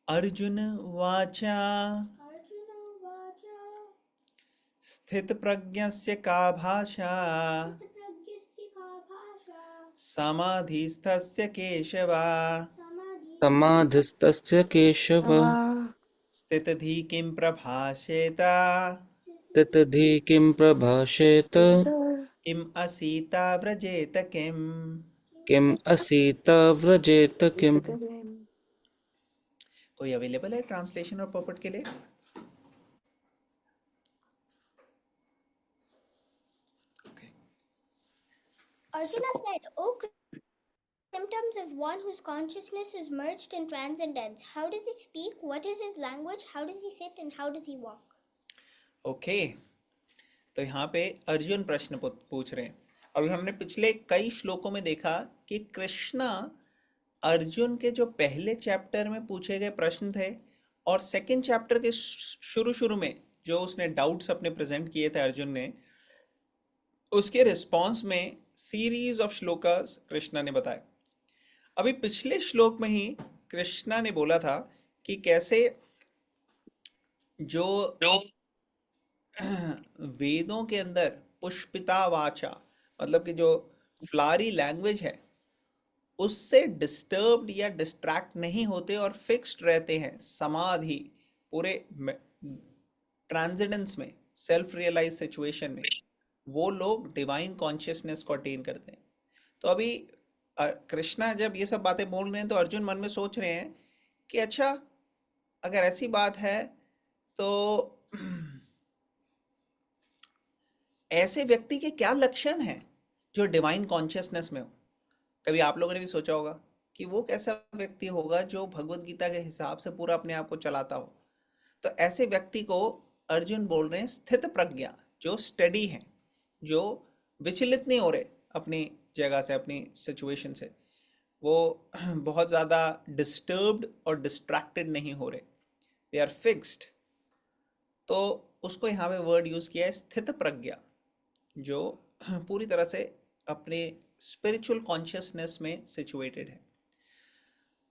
अर्जुन वाचा स्थितप्रज्ञस्य का भाषा समाधिस्थस्य केशव समाधिस्तस्य केशव स्थितधि किं प्रभाषेत ततधि किं प्रभाषेत किम् असीता व्रजेत किम्। किम् असीत व्रजेत किम्। कोई अवेलेबल है ट्रांसलेशन और पॉपट के लिए? Okay. Arjuna said, "O symptoms of one whose consciousness is merged in transcendence. How does he speak? What is his language? How does he sit and how does he walk?" Okay, तो यहाँ पे अर्जुन प्रश्न पूछ रहे हैं। अभी हमने पिछले कई श्लोकों में देखा कि कृष्णा अर्जुन के जो पहले चैप्टर में पूछे गए प्रश्न थे और सेकंड चैप्टर के शुरू शुरू में जो उसने डाउट्स अपने प्रेजेंट किए थे अर्जुन ने, उसके रिस्पॉन्स में सीरीज ऑफ श्लोकास कृष्णा ने बताए। अभी पिछले श्लोक में ही कृष्णा ने बोला था कि कैसे जो वेदों के अंदर पुष्पिता वाचा, मतलब कि जो फ्लारी लैंग्वेज है, उससे डिस्टर्ब्ड या डिस्ट्रैक्ट नहीं होते और फिक्स्ड रहते हैं समाधि, पूरे ट्रांसेंडेंस में, सेल्फ रियलाइज सिचुएशन में वो लोग डिवाइन कॉन्शियसनेस को अटेन करते हैं। तो अभी कृष्णा जब ये सब बातें बोल रहे हैं तो अर्जुन मन में सोच रहे हैं कि अच्छा, अगर ऐसी बात है तो ऐसे व्यक्ति के क्या लक्षण हैं जो डिवाइन कॉन्शियसनेस में हो। कभी आप लोगों ने भी सोचा होगा कि वो कैसा व्यक्ति होगा जो भगवत गीता के हिसाब से पूरा अपने आप को चलाता हो। तो ऐसे व्यक्ति को अर्जुन बोल रहे हैं स्थित प्रज्ञा, जो स्टडी है, जो विचलित नहीं हो रहे अपनी जगह से, अपनी सिचुएशन से, वो बहुत ज़्यादा डिस्टर्ब्ड और डिस्ट्रैक्टेड नहीं हो रहे, दे आर फिक्स्ड। तो उसको यहाँ पे वर्ड यूज़ किया है स्थित प्रज्ञा, जो पूरी तरह से अपने स्पिरिचुअल कॉन्शियसनेस में सिचुएटेड है।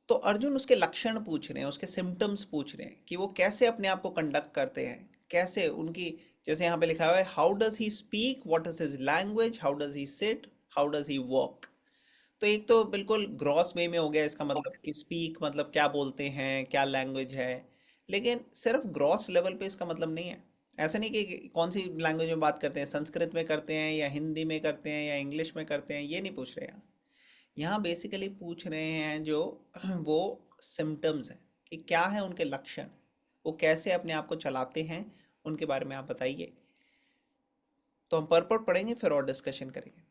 तो अर्जुन उसके लक्षण पूछ रहे हैं, उसके सिम्टम्स पूछ रहे हैं कि वो कैसे अपने आप को कंडक्ट करते हैं, कैसे उनकी, जैसे यहाँ पे लिखा हुआ है how does he speak, what is his language, how does he sit, how does he walk. तो एक तो बिल्कुल ग्रॉस वे में हो गया इसका मतलब कि स्पीक मतलब क्या बोलते हैं, क्या लैंग्वेज है, लेकिन सिर्फ ग्रॉस लेवल पे इसका मतलब नहीं है। ऐसा नहीं कि कौन सी लैंग्वेज में बात करते हैं, संस्कृत में करते हैं या हिंदी में करते हैं या इंग्लिश में करते हैं, ये नहीं पूछ रहे यहाँ। यहाँ बेसिकली पूछ रहे हैं जो वो सिम्टम्स हैं कि क्या है उनके लक्षण, वो कैसे अपने आप को चलाते हैं, उनके बारे में आप बताइए। तो हम परपट पढ़ेंगे फिर और डिस्कशन करेंगे।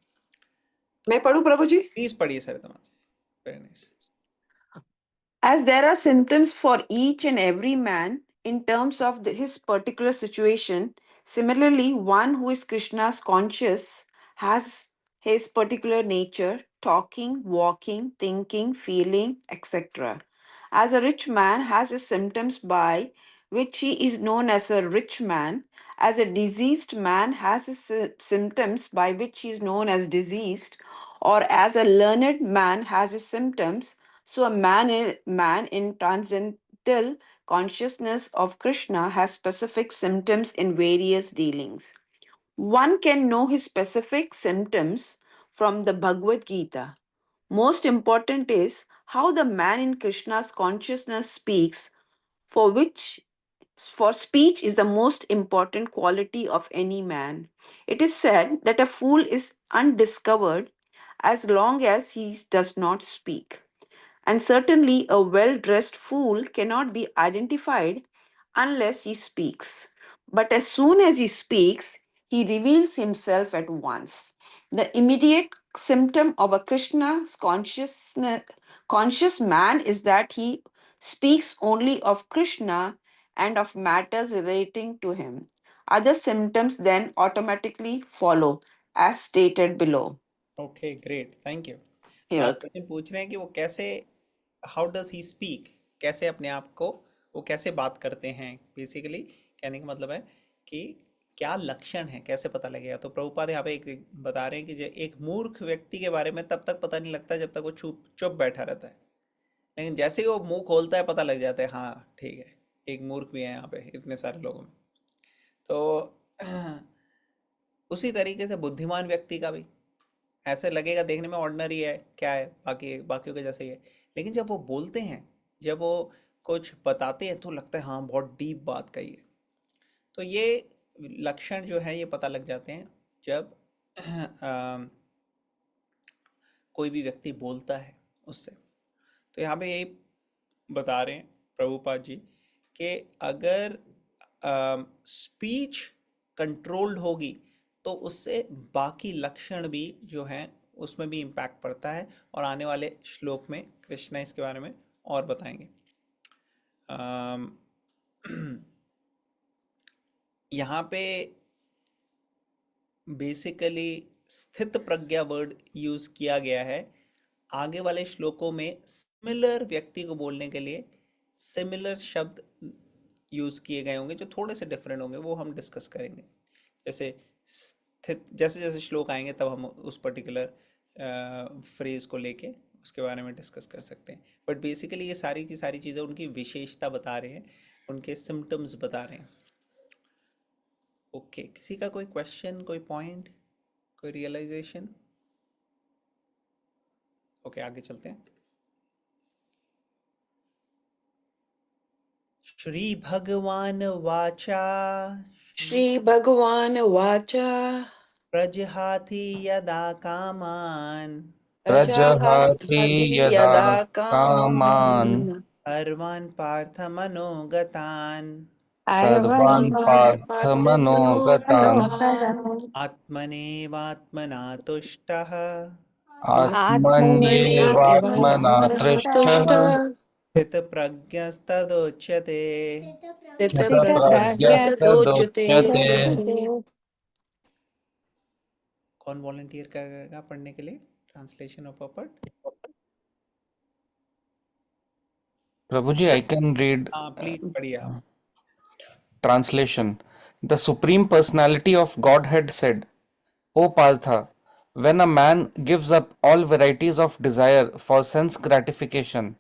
मैं पढ़ूं प्रभु जी? प्लीज पढ़िए सर, तमाम। Very nice. As there are symptoms for each and every man in terms of his particular situation, similarly, one who is Krishna's conscious has his particular nature, talking, walking, thinking, feeling, etc. As a rich man has his symptoms by which he is known as a rich man, as a diseased man has his symptoms by which he is known as diseased, or as a learned man has his symptoms, so a man in transcendental consciousness of Krishna has specific symptoms in various dealings. One can know his specific symptoms from the Bhagavad Gita. Most important is how the man in Krishna's consciousness speaks, for which for speech is the most important quality of any man. It is said that a fool is undiscovered as long as he does not speak. And certainly, a well dressed fool cannot be identified unless he speaks. But as soon as he speaks, he reveals himself at once. The immediate symptom of a conscious man is that he speaks only of Krishna and of matters relating to him. Other symptoms then automatically follow, as stated below. Okay, great, thank you. तो Here. आप question पूछ रहे हैं कि वो कैसे, how does he speak, कैसे अपने आप को, वो कैसे बात करते हैं। बेसिकली कहने का मतलब है कि क्या लक्षण है, कैसे पता लगेगा। तो प्रभुपाद यहाँ पे एक बता रहे हैं कि एक मूर्ख व्यक्ति के बारे में तब तक पता नहीं लगता जब तक वो चुप चुप बैठा रहता है। लेकिन जैसे ही वो मुंह खोलता है पता लग जाता है, हाँ ठीक है, एक मूर्ख भी है यहाँ पे इतने सारे लोगों में। तो उसी तरीके से बुद्धिमान व्यक्ति का भी ऐसे लगेगा, देखने में ऑर्डिनरी है, क्या है, बाकी बाकियों के जैसे ही है, लेकिन जब वो बोलते हैं, जब वो कुछ बताते हैं तो लगता है हाँ बहुत डीप बात कही है। तो ये लक्षण जो है ये पता लग जाते हैं जब कोई भी व्यक्ति बोलता है उससे। तो यहाँ पे यही बता रहे हैं प्रभुपाद जी कि अगर स्पीच कंट्रोल्ड होगी तो उससे बाकी लक्षण भी जो हैं उसमें भी इम्पैक्ट पड़ता है, और आने वाले श्लोक में कृष्णा इसके बारे में और बताएंगे। अम, यहाँ पे बेसिकली स्थित प्रज्ञा वर्ड यूज किया गया है। आगे वाले श्लोकों में सिमिलर व्यक्ति को बोलने के लिए सिमिलर शब्द यूज किए गए होंगे जो थोड़े से डिफरेंट होंगे, वो हम डिस्कस करेंगे। जैसे स्थित, जैसे जैसे श्लोक आएंगे तब हम उस पर्टिकुलर फ्रेज को लेके उसके बारे में डिस्कस कर सकते हैं। बट बेसिकली ये सारी की सारी चीज़ें उनकी विशेषता बता रहे हैं, उनके सिम्टम्स बता रहे हैं। ओके, किसी का कोई क्वेश्चन, कोई पॉइंट, कोई रियलाइजेशन? ओके, आगे चलते हैं। श्री भगवान वाचा Shri Bhagavan Vacha प्रजहाति यदा कामान प्रजहाति Prajahati यदा Yada कामान् Kaman सर्वान् पार्थ मनोगतान् सर्वान् पार्थमनोगतान् Arvan आत्मनेवात्मना तुष्टः आत्मन्येवात्मना तुष्टः स्थितप्रज्ञस्तदोच्यते। Tita स्थितप्रज्ञः Pragyata तदोच्यते। Dochate. कौन वॉलंटियर करेगा पढ़ने के लिए ट्रांसलेशन ऑफ पॉपर्ट? प्रभु जी, I can read. हाँ प्लीज पढ़िए आप। Translation. The Supreme Personality of Godhead said, O Partha, when a man gives up all varieties of desire for sense gratification,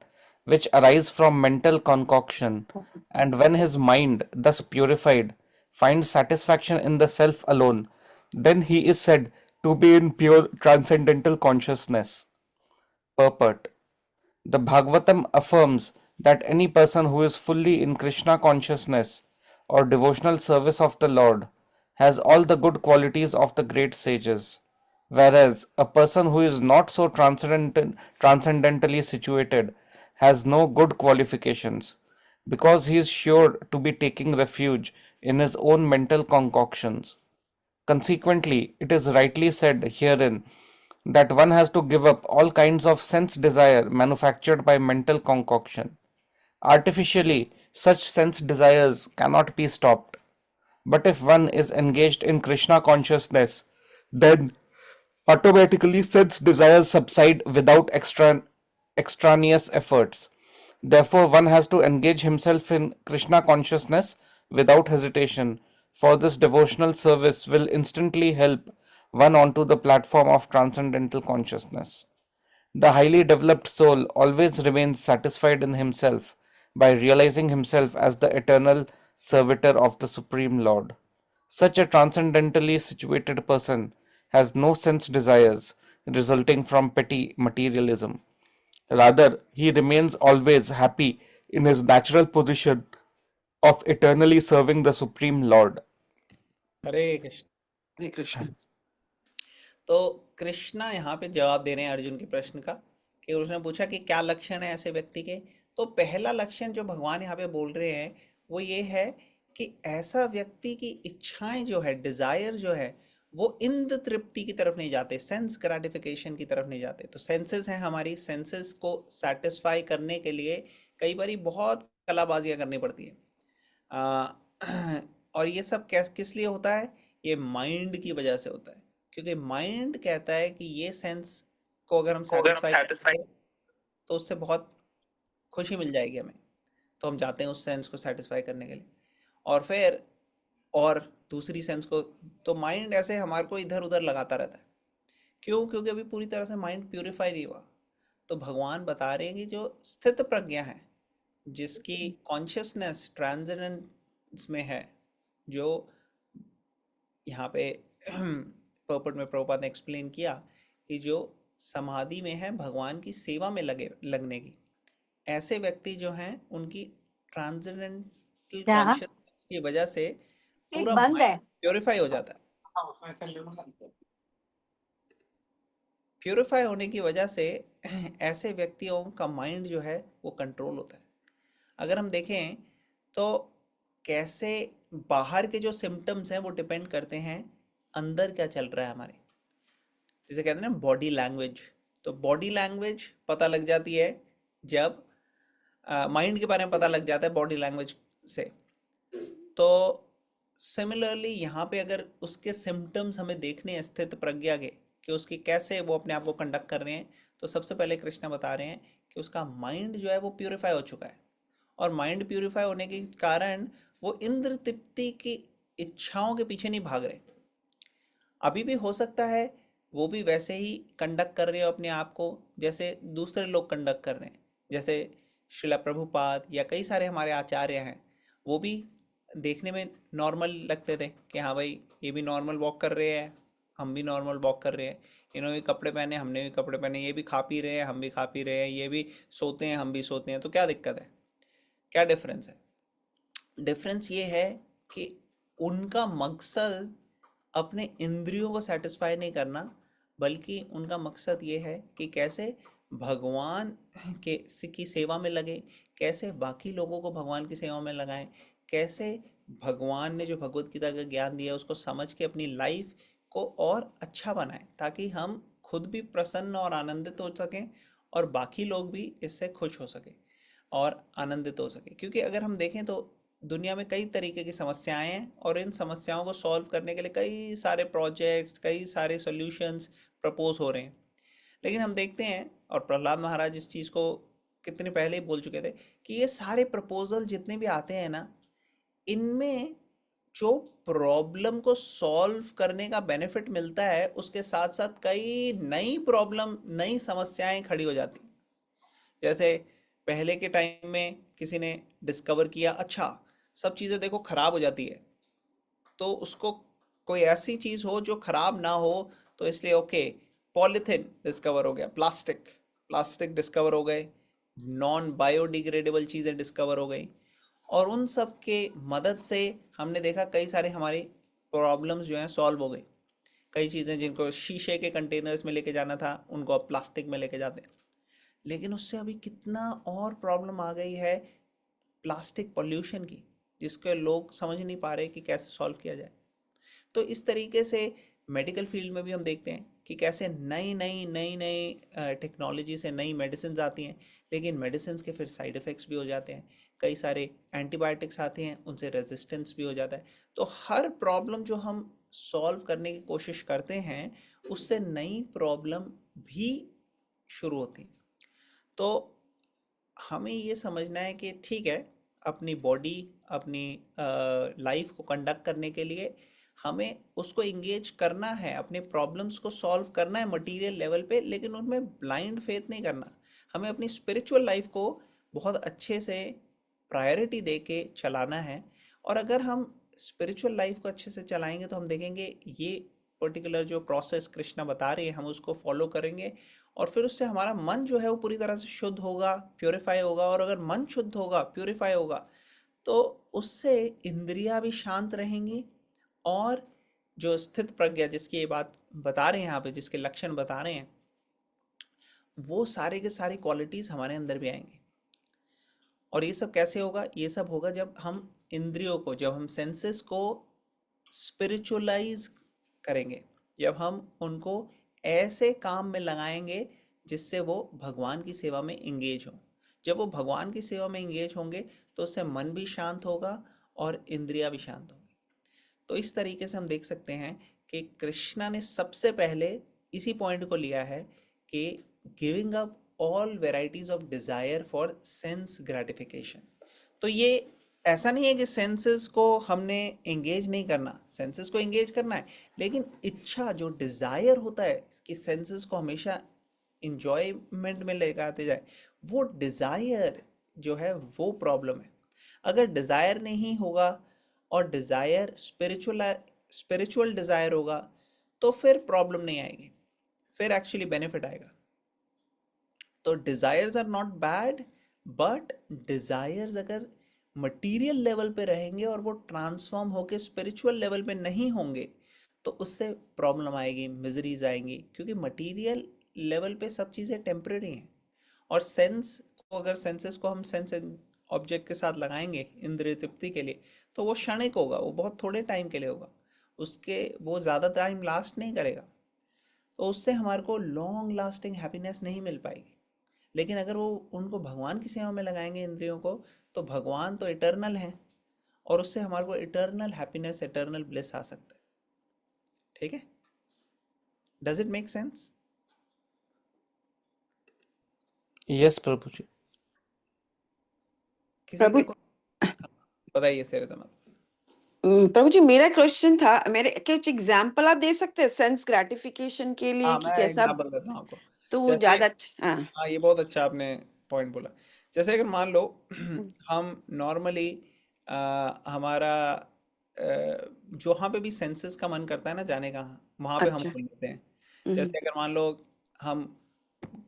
which arise from mental concoction, and when his mind, thus purified, finds satisfaction in the self alone, then he is said to be in pure transcendental consciousness. Purport. The Bhagavatam affirms that any person who is fully in Krishna consciousness or devotional service of the Lord has all the good qualities of the great sages, whereas a person who is not so transcendentally situated has no good qualifications, because he is sure to be taking refuge in his own mental concoctions. Consequently, it is rightly said herein that one has to give up all kinds of sense desire manufactured by mental concoction. Artificially, such sense desires cannot be stopped. But if one is engaged in Krishna consciousness, then automatically sense desires subside without extraneous efforts. Therefore, one has to engage himself in Krishna consciousness without hesitation, for this devotional service will instantly help one onto the platform of transcendental consciousness. The highly developed soul always remains satisfied in himself by realizing himself as the eternal servitor of the Supreme Lord. Such a transcendentally situated person has no sense desires resulting from petty materialism. Rather, he remains always happy in his natural position of eternally serving the Supreme Lord. Hare Krishna. Hare Krishna. तो कृष्णा यहाँ पे जवाब दे रहे हैं अर्जुन के प्रश्न का, कि उसने पूछा कि क्या लक्षण है ऐसे व्यक्ति के। तो पहला लक्षण जो भगवान यहाँ पे बोल रहे हैं वो ये है कि ऐसा व्यक्ति की इच्छाएं जो है, डिजायर जो है, वो इंद्र तृप्ति की तरफ नहीं जाते, सेंस ग्रेटिफिकेशन की तरफ नहीं जाते। तो सेंसेस हैं हमारी, सेंसेस को सेटिस्फाई करने के लिए कई बारी बहुत कलाबाजियां करनी पड़ती है। और ये सब किस लिए होता है? ये माइंड की वजह से होता है, क्योंकि माइंड कहता है कि ये सेंस को अगर हम सेटिस्फाई करेंगे तो उससे बहुत खुशी मिल जाएगी हमें, तो हम जाते हैं उस सेंस को सेटिस्फाई करने के लिए। और फिर और दूसरी सेंस को, तो माइंड ऐसे हमारे को इधर उधर लगाता रहता है। क्यों? क्योंकि अभी पूरी तरह से माइंड प्यूरिफाई नहीं हुआ। तो भगवान बता रहे हैं कि जो स्थित प्रज्ञा है, जिसकी कॉन्शियसनेस ट्रांसेंडेंस में है, जो यहाँ पे पर्पट में प्रभुपाद ने एक्सप्लेन किया कि जो समाधि में है भगवान की सेवा में लगने की, ऐसे व्यक्ति जो हैं उनकी ट्रांसेंडेंटल क्या कॉन्शियसनेस की वजह से एक पूरा बंद है। माइंड प्योरीफाई हो जाता है। प्योरीफाई होने की वजह से ऐसे व्यक्तियों का माइंड जो है वो कंट्रोल होता है। अगर हम देखें तो कैसे बाहर के जो सिम्टम्स हैं वो डिपेंड करते हैं अंदर क्या चल रहा है हमारे, जिसे कहते हैं ना बॉडी लैंग्वेज। तो बॉडी लैंग्वेज पता लग जाती है जब माइंड के बारे में पता लग जाता है बॉडी लैंग्वेज से। तो सिमिलरली यहाँ पे अगर उसके सिम्टम्स हमें देखने हैं स्थित प्रज्ञा के, कि उसकी कैसे वो अपने आप को कंडक्ट कर रहे हैं, तो सबसे पहले कृष्णा बता रहे हैं कि उसका माइंड जो है वो प्यूरिफाई हो चुका है, और माइंड प्यूरिफाई होने के कारण वो इंद्र तृप्ति की इच्छाओं के पीछे नहीं भाग रहे। अभी भी हो सकता है वो भी वैसे ही कंडक्ट कर रहे हो अपने आप को जैसे दूसरे लोग कंडक्ट कर रहे हैं, जैसे शिला प्रभुपाद या कई सारे हमारे आचार्य हैं, वो भी देखने में नॉर्मल लगते थे कि हाँ भाई ये भी नॉर्मल वॉक कर रहे हैं, हम भी नॉर्मल वॉक कर रहे हैं, इन्होंने भी कपड़े पहने हमने भी कपड़े पहने, ये भी खा पी रहे हैं हम भी खा पी रहे हैं, ये भी सोते हैं हम भी सोते हैं, तो क्या दिक्कत है, क्या डिफरेंस है? डिफरेंस ये है कि उनका मकसद अपने इंद्रियों को सेटिस्फाई नहीं करना, बल्कि उनका मकसद ये है कि कैसे भगवान की सेवा में लगे, कैसे बाकी लोगों को भगवान की सेवा में लगाएं, कैसे भगवान ने जो भगवत गीता का ज्ञान दिया उसको समझ के अपनी लाइफ को और अच्छा बनाएं, ताकि हम खुद भी प्रसन्न और आनंदित हो सकें और बाकी लोग भी इससे खुश हो सके और आनंदित हो सके। क्योंकि अगर हम देखें तो दुनिया में कई तरीके की समस्याएं हैं, और इन समस्याओं को सॉल्व करने के लिए कई सारे प्रोजेक्ट्स, कई सारे सॉल्यूशंस प्रपोज हो रहे हैं। लेकिन हम देखते हैं, और प्रहलाद महाराज इस चीज़ को कितने पहले ही बोल चुके थे, कि ये सारे प्रपोजल जितने भी आते हैं ना, इनमें जो प्रॉब्लम को सॉल्व करने का बेनिफिट मिलता है उसके साथ साथ कई नई प्रॉब्लम, नई समस्याएं खड़ी हो जाती हैं। जैसे पहले के टाइम में किसी ने डिस्कवर किया, अच्छा सब चीज़ें देखो खराब हो जाती है, तो उसको कोई ऐसी चीज़ हो जो खराब ना हो, तो इसलिए ओके पॉलीथिन डिस्कवर हो गया, प्लास्टिक प्लास्टिक डिस्कवर हो गए, नॉन बायोडिग्रेडेबल चीज़ें डिस्कवर हो गई, और उन सब के मदद से हमने देखा कई सारे हमारी प्रॉब्लम्स जो हैं सॉल्व हो गई। कई चीज़ें जिनको शीशे के कंटेनर्स में लेके जाना था उनको अब प्लास्टिक में लेके जाते हैं। लेकिन उससे अभी कितना और प्रॉब्लम आ गई है प्लास्टिक पोल्यूशन की, जिसके लोग समझ नहीं पा रहे कि कैसे सॉल्व किया जाए। तो इस तरीके से मेडिकल फील्ड में भी हम देखते हैं कि कैसे नई नई नई नई टेक्नोलॉजी से नई मेडिसिन आती हैं, लेकिन मेडिसिन के फिर साइड इफ़ेक्ट्स भी हो जाते हैं, कई सारे एंटीबायोटिक्स आते हैं उनसे रेजिस्टेंस भी हो जाता है। तो हर प्रॉब्लम जो हम सॉल्व करने की कोशिश करते हैं उससे नई प्रॉब्लम भी शुरू होती है। तो हमें ये समझना है कि ठीक है, अपनी बॉडी, अपनी लाइफ को कंडक्ट करने के लिए हमें उसको इंगेज करना है, अपने प्रॉब्लम्स को सॉल्व करना है मटेरियल लेवल पे, लेकिन उनमें ब्लाइंड फेथ नहीं करना। हमें अपनी स्पिरिचुअल लाइफ को बहुत अच्छे से प्रायोरिटी दे के चलाना है। और अगर हम स्पिरिचुअल लाइफ को अच्छे से चलाएंगे तो हम देखेंगे ये पर्टिकुलर जो प्रोसेस कृष्णा बता रहे हैं हम उसको फॉलो करेंगे, और फिर उससे हमारा मन जो है वो पूरी तरह से शुद्ध होगा, प्योरीफाई होगा। और अगर मन शुद्ध होगा, प्योरीफाई होगा, तो उससे इंद्रियां भी शांत रहेंगी, और जो स्थित प्रज्ञा जिसकी ये बात बता रहे हैं यहाँ पे, जिसके लक्षण बता रहे हैं, वो सारे के सारी क्वालिटीज हमारे अंदर भी आएंगे। और ये सब कैसे होगा? ये सब होगा जब हम इंद्रियों को, जब हम सेंसेस को स्पिरिचुअलाइज करेंगे, जब हम उनको ऐसे काम में लगाएंगे जिससे वो भगवान की सेवा में इंगेज हो। जब वो भगवान की सेवा में इंगेज होंगे तो उससे मन भी शांत होगा और इंद्रियां भी शांत होंगी। तो इस तरीके से हम देख सकते हैं कि कृष्णा ने सबसे पहले इसी पॉइंट को लिया है कि giving up all varieties of desire for sense gratification. तो ये ऐसा नहीं है कि सेंसेस को हमने एंगेज नहीं करना, सेंसेस को एंगेज करना है, लेकिन इच्छा, जो डिजायर होता है कि सेंसेस को हमेशा इंजॉयमेंट में लेके आते जाए, वो डिजायर जो है वो प्रॉब्लम है। अगर डिजायर नहीं होगा और डिजायर स्पिरिचुअल डिजायर होगा तो फिर प्रॉब्लम नहीं आएगी, फिर एक्चुअली बेनिफिट आएगा। तो desires are not bad, but desires अगर मटेरियल लेवल पे रहेंगे और वो ट्रांसफॉर्म होके स्पिरिचुअल लेवल पे नहीं होंगे तो उससे प्रॉब्लम आएगी, मिजरीज आएंगी, क्योंकि मटेरियल लेवल पे सब चीज़ें टेम्परेरी हैं। और सेंस को, अगर सेंसेस को हम सेंस ऑब्जेक्ट के साथ लगाएंगे इंद्रिय तृप्ति के लिए, तो वो क्षणिक होगा, वो बहुत थोड़े टाइम के लिए होगा, उसके वो ज़्यादा टाइम लास्ट नहीं करेगा, तो उससे हमारे को लॉन्ग लास्टिंग हैप्पीनेस नहीं मिल पाएगी। लेकिन अगर वो उनको भगवान की सेवा में लगाएंगे इंद्रियों को, तो भगवान तो इटर्नल है और उससे हमारे को इटर्नल हैप्पीनेस, इटर्नल ब्लिस आ सकता है। ठीक है, does it make sense? Yes, Prabhuji. किसी प्रभु के को बताइए सर तमाम। प्रभु जी, मेरा क्वेश्चन था, मेरे कुछ एग्जाम्पल आप दे सकते हैं सेंस ग्रेटिफिकेशन के लिए हाँ, कि मैं कैसा, एग्जाम्पल देता हूँ आपको। तो वो जैसे, ज्यादा अच्छा। हाँ। हाँ ये बहुत अच्छा आपने पॉइंट बोला। जैसे अगर मान लो हम्म, हम नॉर्मली हमारा जहाँ पे भी सेंसेस का मन करता है ना जाने का, वहाँ पे हम अच्छा। खोल लेते हैं। हम्म, जैसे अगर मान लो हम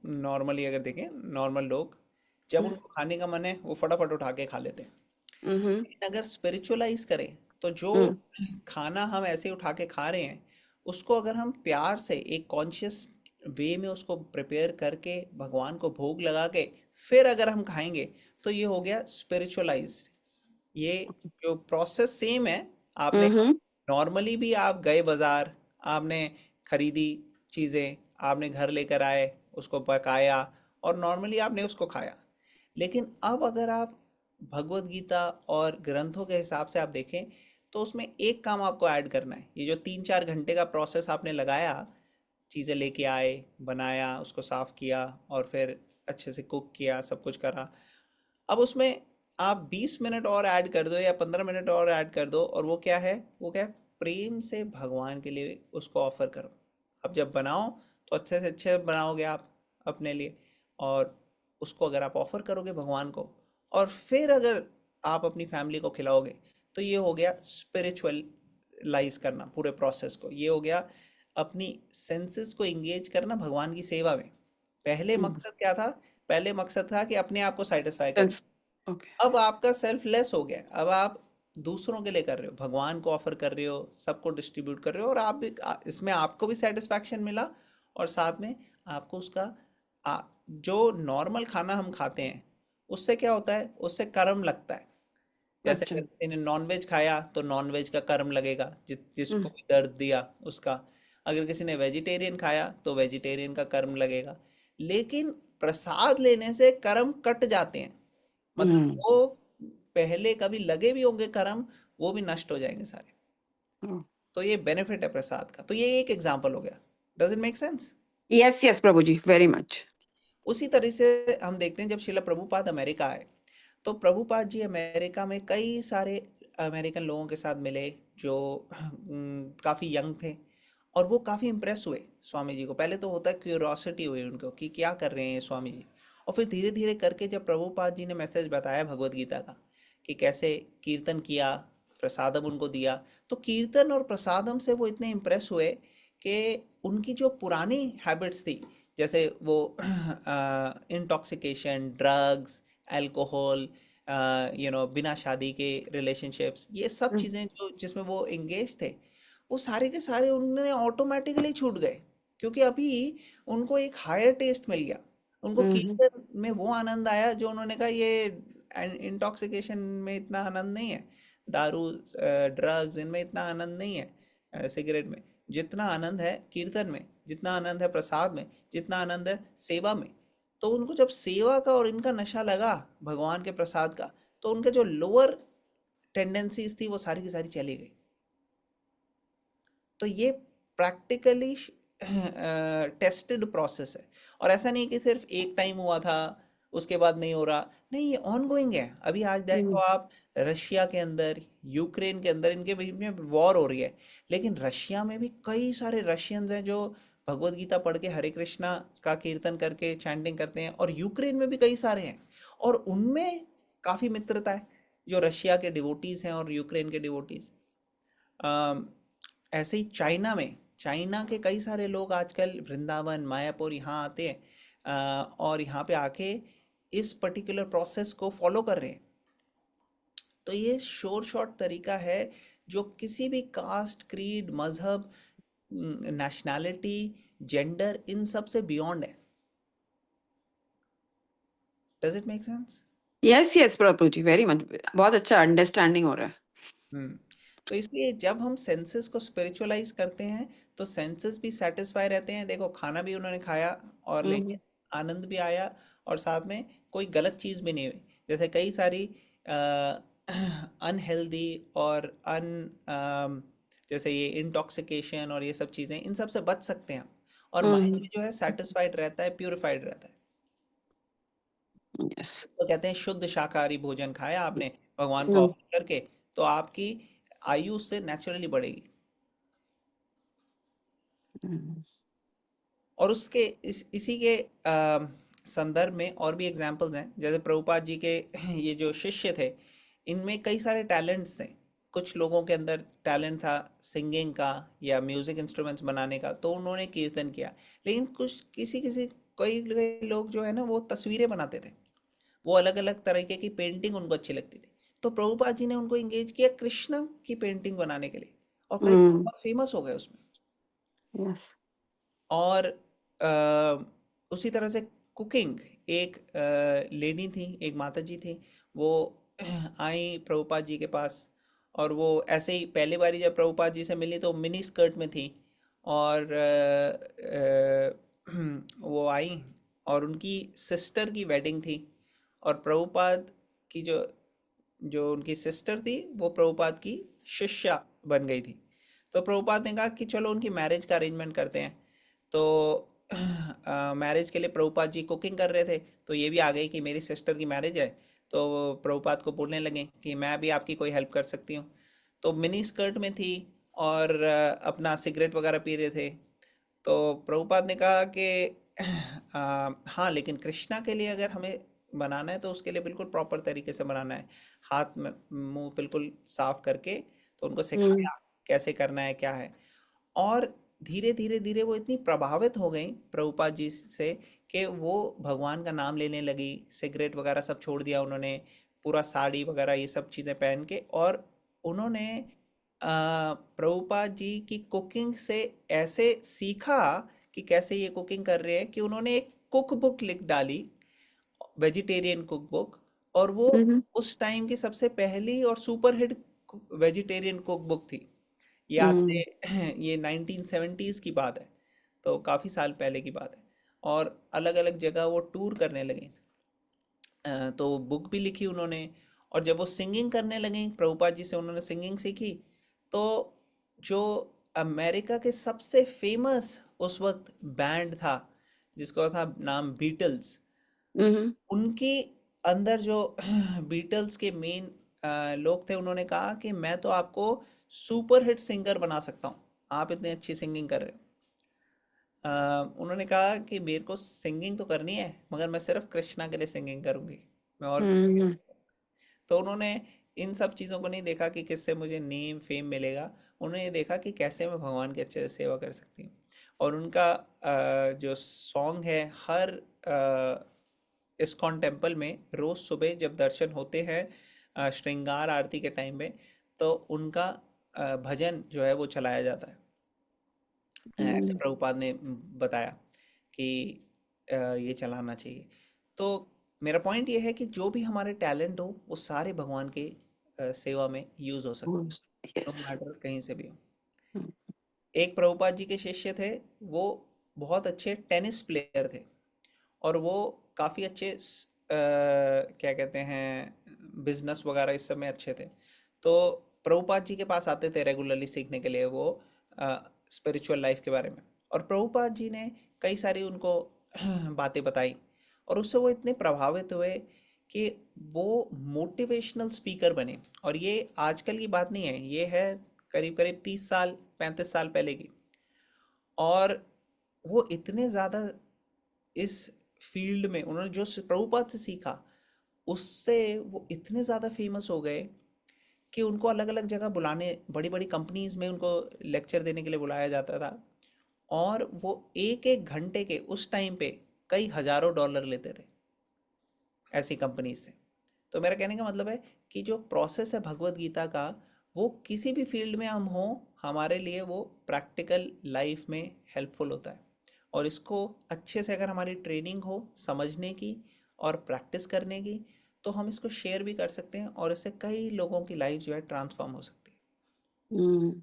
नॉर्मली अगर देखें, नॉर्मल लोग जब हम्म, उनको खाने का मन है वो फटाफट उठा के खा लेते हैं। हम्म, लेकिन अगर स्पिरिचुअलाइज करें तो जो हम्म, खाना हम ऐसे उठा के खा रहे हैं, उसको अगर हम प्यार से एक कॉन्शियस वे में उसको प्रिपेयर करके भगवान को भोग लगा के फिर अगर हम खाएंगे, तो ये हो गया स्पिरिचुअलाइज्ड। ये जो प्रोसेस सेम है। आपने हम्म, नॉर्मली भी आप गए बाजार, आपने खरीदी चीज़ें, आपने घर लेकर आए, उसको पकाया और नॉर्मली आपने उसको खाया। लेकिन अब अगर आप भगवत गीता और ग्रंथों के हिसाब से आप देखें, तो उसमें एक काम आपको ऐड करना है। ये जो 3-4 घंटे का प्रोसेस आपने लगाया, चीज़ें लेके आए, बनाया, उसको साफ किया और फिर अच्छे से कुक किया, सब कुछ करा, अब उसमें आप 20 मिनट और ऐड कर दो या 15 मिनट और ऐड कर दो, और वो क्या है, वो क्या है, प्रेम से भगवान के लिए उसको ऑफर करो। अब जब बनाओ तो अच्छे से अच्छे बनाओगे आप अपने लिए, और उसको अगर आप ऑफर करोगे भगवान को और फिर अगर आप अपनी फैमिली को खिलाओगे, तो ये हो गया स्पिरिचुअलाइज करना पूरे प्रोसेस को। ये हो गया अपनी सेंसेस को इंगेज करना भगवान की सेवा में। पहले हम्म, मकसद क्या था? पहले मकसद था कि अपने आप को सेटिस्फाई करना। सेंस। ओके। अब आपका सेल्फलेस हो गया, अब आप दूसरों के लिए कर रहे हो, भगवान को ऑफर कर रहे हो, सबको डिस्ट्रीब्यूट कर रहे हो, और आप भी इसमें आपको भी सेटिस्फैक्शन मिला, और साथ में आपको उसका जो नॉर्मल खाना हम खाते हैं उससे क्या होता है, उससे कर्म लगता है। जैसे अच्छा। अगर किसी ने नॉनवेज खाया तो नॉनवेज का कर्म लगेगा, जिसको हम्म, भी दर्द दिया उसका। अगर किसी ने वेजिटेरियन खाया तो वेजिटेरियन का कर्म लगेगा। लेकिन प्रसाद लेने से कर्म कट जाते हैं, मतलब हम्म, वो पहले कभी लगे भी होंगे कर्म, वो भी नष्ट हो जाएंगे सारे। तो ये बेनिफिट है प्रसाद का। तो ये एक एग्जांपल हो गया। Does it make sense? Yes yes Prabhu ji, very much. उसी तरह से हम देखते हैं, जब शिला प्रभुपाद अमेरिका आए, तो प्रभुपाद जी अमेरिका में कई सारे अमेरिकन लोगों के साथ मिले जो काफ़ी यंग थे, और वो काफ़ी इम्प्रेस हुए स्वामी जी को। पहले तो होता है क्यूरोसिटी हुई उनको कि क्या कर रहे हैं ये स्वामी जी, और फिर धीरे धीरे करके जब प्रभुपाद जी ने मैसेज बताया भगवत गीता का कि कैसे कीर्तन किया, प्रसादम उनको दिया, तो कीर्तन और प्रसादम से वो इतने इम्प्रेस हुए कि उनकी जो पुरानी हैबिट्स थी, जैसे वो इंटॉक्सिकेशन, ड्रग्स, अल्कोहल, बिना शादी के रिलेशनशिप्स, ये सब चीज़ें जो जिसमें वो एंगेज थे, वो सारे के सारे उनने ऑटोमेटिकली छूट गए। क्योंकि अभी उनको एक हायर टेस्ट मिल गया, उनको हम्म, कीर्तन में वो आनंद आया जो उन्होंने कहा ये इंटॉक्सिकेशन में इतना आनंद नहीं है, दारू, ड्रग्स, इनमें इतना आनंद नहीं है, सिगरेट में जितना आनंद है कीर्तन में, जितना आनंद है प्रसाद में, जितना आनंद है सेवा में। तो उनको जब सेवा का और इनका नशा लगा भगवान के प्रसाद का, तो उनके जो लोअर टेंडेंसीज थी वो सारी की सारी चली गई। तो ये प्रैक्टिकली टेस्टेड प्रोसेस है, और ऐसा नहीं कि सिर्फ एक टाइम हुआ था उसके बाद नहीं हो रहा, नहीं, ये ऑनगोइंग है। अभी आज देखो आप, रशिया के अंदर, यूक्रेन के अंदर, इनके बीच में वॉर हो रही है, लेकिन रशिया में भी कई सारे रशियंस हैं जो भगवत गीता पढ़ के हरे कृष्णा का कीर्तन करके चैंटिंग करते हैं, और यूक्रेन में भी कई सारे हैं, और उनमें काफ़ी मित्रता है, जो रशिया के डिवोटीज हैं और यूक्रेन के डिवोटीज। ऐसे ही चाइना के कई सारे लोग आजकल वृंदावन मायापुर यहाँ आते हैं, और यहाँ पे आके इस पर्टिकुलर प्रोसेस को फॉलो कर रहे हैं। तो ये शॉर्ट तरीका है जो किसी भी कास्ट, क्रीड, मजहब, नेशनैलिटी, जेंडर, इन सब से बियॉन्ड है। Does it make sense? Yes yes Prabhu ji, very much, बहुत अच्छा अंडरस्टैंडिंग हो रहा है। हम्म तो इसलिए जब हम सेंसेस को स्पिरिचुअलाइज करते हैं तो सेंसेस भी सेटिस्फाई रहते हैं। देखो, खाना भी उन्होंने खाया और लेकिन हम्म आनंद भी आया, और साथ में कोई गलत चीज़ भी नहीं हुई। जैसे कई सारी अनहेल्दी और जैसे ये इंटॉक्सिकेशन और ये सब चीज़ें, इन सब से बच सकते हैं हम, और माइंड भी जो है सेटिस्फाइड रहता है, प्यूरिफाइड रहता है। यस तो कहते हैं शुद्ध शाकाहारी भोजन खाया आपने भगवान को ऑफर करके, तो आपकी आयु उससे नेचुरली बढ़ेगी। और उसके इसी के संदर्भ में और भी एग्जाम्पल्स हैं। जैसे प्रभुपाद जी के ये जो शिष्य थे, इनमें कई सारे टैलेंट्स थे। कुछ लोगों के अंदर टैलेंट था सिंगिंग का या म्यूजिक इंस्ट्रूमेंट्स बनाने का, तो उन्होंने कीर्तन किया। लेकिन कुछ किसी किसी कई कई लोग जो है ना, वो तस्वीरें बनाते थे, वो अलग अलग तरीके की पेंटिंग उनको अच्छी लगती थी। तो प्रभुपाद जी ने उनको इंगेज किया कृष्ण की पेंटिंग बनाने के लिए, और कई बहुत फेमस हो गए उसमें। यस और उसी तरह से कुकिंग, एक लेडी थी, एक माता जी थी, वो आई प्रभुपाद जी के पास, और वो ऐसे ही पहली बारी जब प्रभुपाद जी से मिली तो मिनी स्कर्ट में थी, और वो आई, और उनकी सिस्टर की वेडिंग थी, और प्रभुपाद की जो जो उनकी सिस्टर थी वो प्रभुपाद की शिष्या बन गई थी। तो प्रभुपाद ने कहा कि चलो उनकी मैरिज का अरेंजमेंट करते हैं। तो मैरिज के लिए प्रभुपाद जी कुकिंग कर रहे थे, तो ये भी आ गई कि मेरी सिस्टर की मैरिज है। तो प्रभुपाद को बोलने लगे कि मैं भी आपकी कोई हेल्प कर सकती हूँ। तो मिनी स्कर्ट में थी, और अपना सिगरेट वगैरह पी रहे थे। तो प्रभुपाद ने कहा कि हाँ, लेकिन कृष्णा के लिए अगर हमें बनाना है तो उसके लिए बिल्कुल प्रॉपर तरीके से बनाना है, हाथ में मुंह बिल्कुल साफ करके। तो उनको सिखाया कैसे करना है, क्या है। और धीरे धीरे धीरे वो इतनी प्रभावित हो गई प्रभुपाद जी से कि वो भगवान का नाम लेने लगी, सिगरेट वगैरह सब छोड़ दिया उन्होंने, पूरा साड़ी वगैरह ये सब चीज़ें पहन के। और उन्होंने प्रभुपाद जी की कुकिंग से ऐसे सीखा कि कैसे ये कुकिंग कर रहे हैं, कि उन्होंने एक कुक बुक लिख डाली, वेजिटेरियन कुक बुक। और वो उस टाइम की सबसे पहली और सुपरहिट वेजिटेरियन कुक बुक थी। ये आज से ये 1970s की बात है, तो काफ़ी साल पहले की बात है। और अलग अलग जगह वो टूर करने लगे, तो बुक भी लिखी उन्होंने। और जब वो सिंगिंग करने लगे प्रभुपाद जी से, उन्होंने सिंगिंग सीखी। तो जो अमेरिका के सबसे फेमस उस वक्त बैंड था, जिसका था नाम बीटल्स, उनके अंदर जो बीटल्स के मेन लोग थे, उन्होंने कहा कि मैं तो आपको सुपर हिट सिंगर बना सकता हूँ, आप इतनी अच्छी सिंगिंग कर रहे हो। उन्होंने कहा कि मेरे को सिंगिंग तो करनी है, मगर मैं सिर्फ कृष्णा के लिए सिंगिंग करूंगी, मैं और किसी के लिए नहीं करूंगी। तो उन्होंने इन सब चीज़ों को नहीं देखा कि किससे मुझे नेम फेम मिलेगा, उन्होंने ये देखा कि कैसे मैं भगवान की अच्छे से सेवा कर सकती हूँ। और उनका जो सॉन्ग है, हर इस्कॉन टेम्पल में रोज़ सुबह जब दर्शन होते हैं श्रृंगार आरती के टाइम में, तो उनका भजन जो है वो चलाया जाता है। ऐसे प्रभुपाद ने बताया कि ये चलाना चाहिए। तो मेरा पॉइंट ये है कि जो भी हमारे टैलेंट हो वो सारे भगवान के सेवा में यूज़ हो सकते हैं, नो यस मैटर कहीं से भी हो। एक प्रभुपाद जी के शिष्य थे, वो बहुत अच्छे टेनिस प्लेयर थे, और वो काफ़ी अच्छे क्या कहते हैं बिजनेस वगैरह इस सब में अच्छे थे। तो प्रभुपाद जी के पास आते थे रेगुलरली सीखने के लिए वो स्पिरिचुअल लाइफ के बारे में। और प्रभुपाद जी ने कई सारी उनको बातें बताई, और उससे वो इतने प्रभावित हुए कि वो मोटिवेशनल स्पीकर बने। और ये आजकल की बात नहीं है, ये है करीब करीब 30 साल 35 साल पहले की। और वो इतने ज़्यादा इस फील्ड में उन्होंने जो प्रभुपाद से सीखा उससे वो इतने ज़्यादा फेमस हो गए कि उनको अलग अलग जगह बुलाने, बड़ी बड़ी कंपनीज में उनको लेक्चर देने के लिए बुलाया जाता था। और वो एक एक घंटे के उस टाइम पे कई हजारों डॉलर लेते थे ऐसी कंपनी से। तो मेरा कहने का मतलब है कि जो प्रोसेस है भगवत गीता का, वो किसी भी फील्ड में हम हों, हमारे लिए वो प्रैक्टिकल लाइफ में हेल्पफुल होता है। और इसको अच्छे से अगर हमारी ट्रेनिंग हो समझने की और प्रैक्टिस करने की, तो हम इसको शेयर भी कर सकते हैं और इससे कई लोगों की लाइफ जो है ट्रांसफॉर्म हो सकती है। हम्म।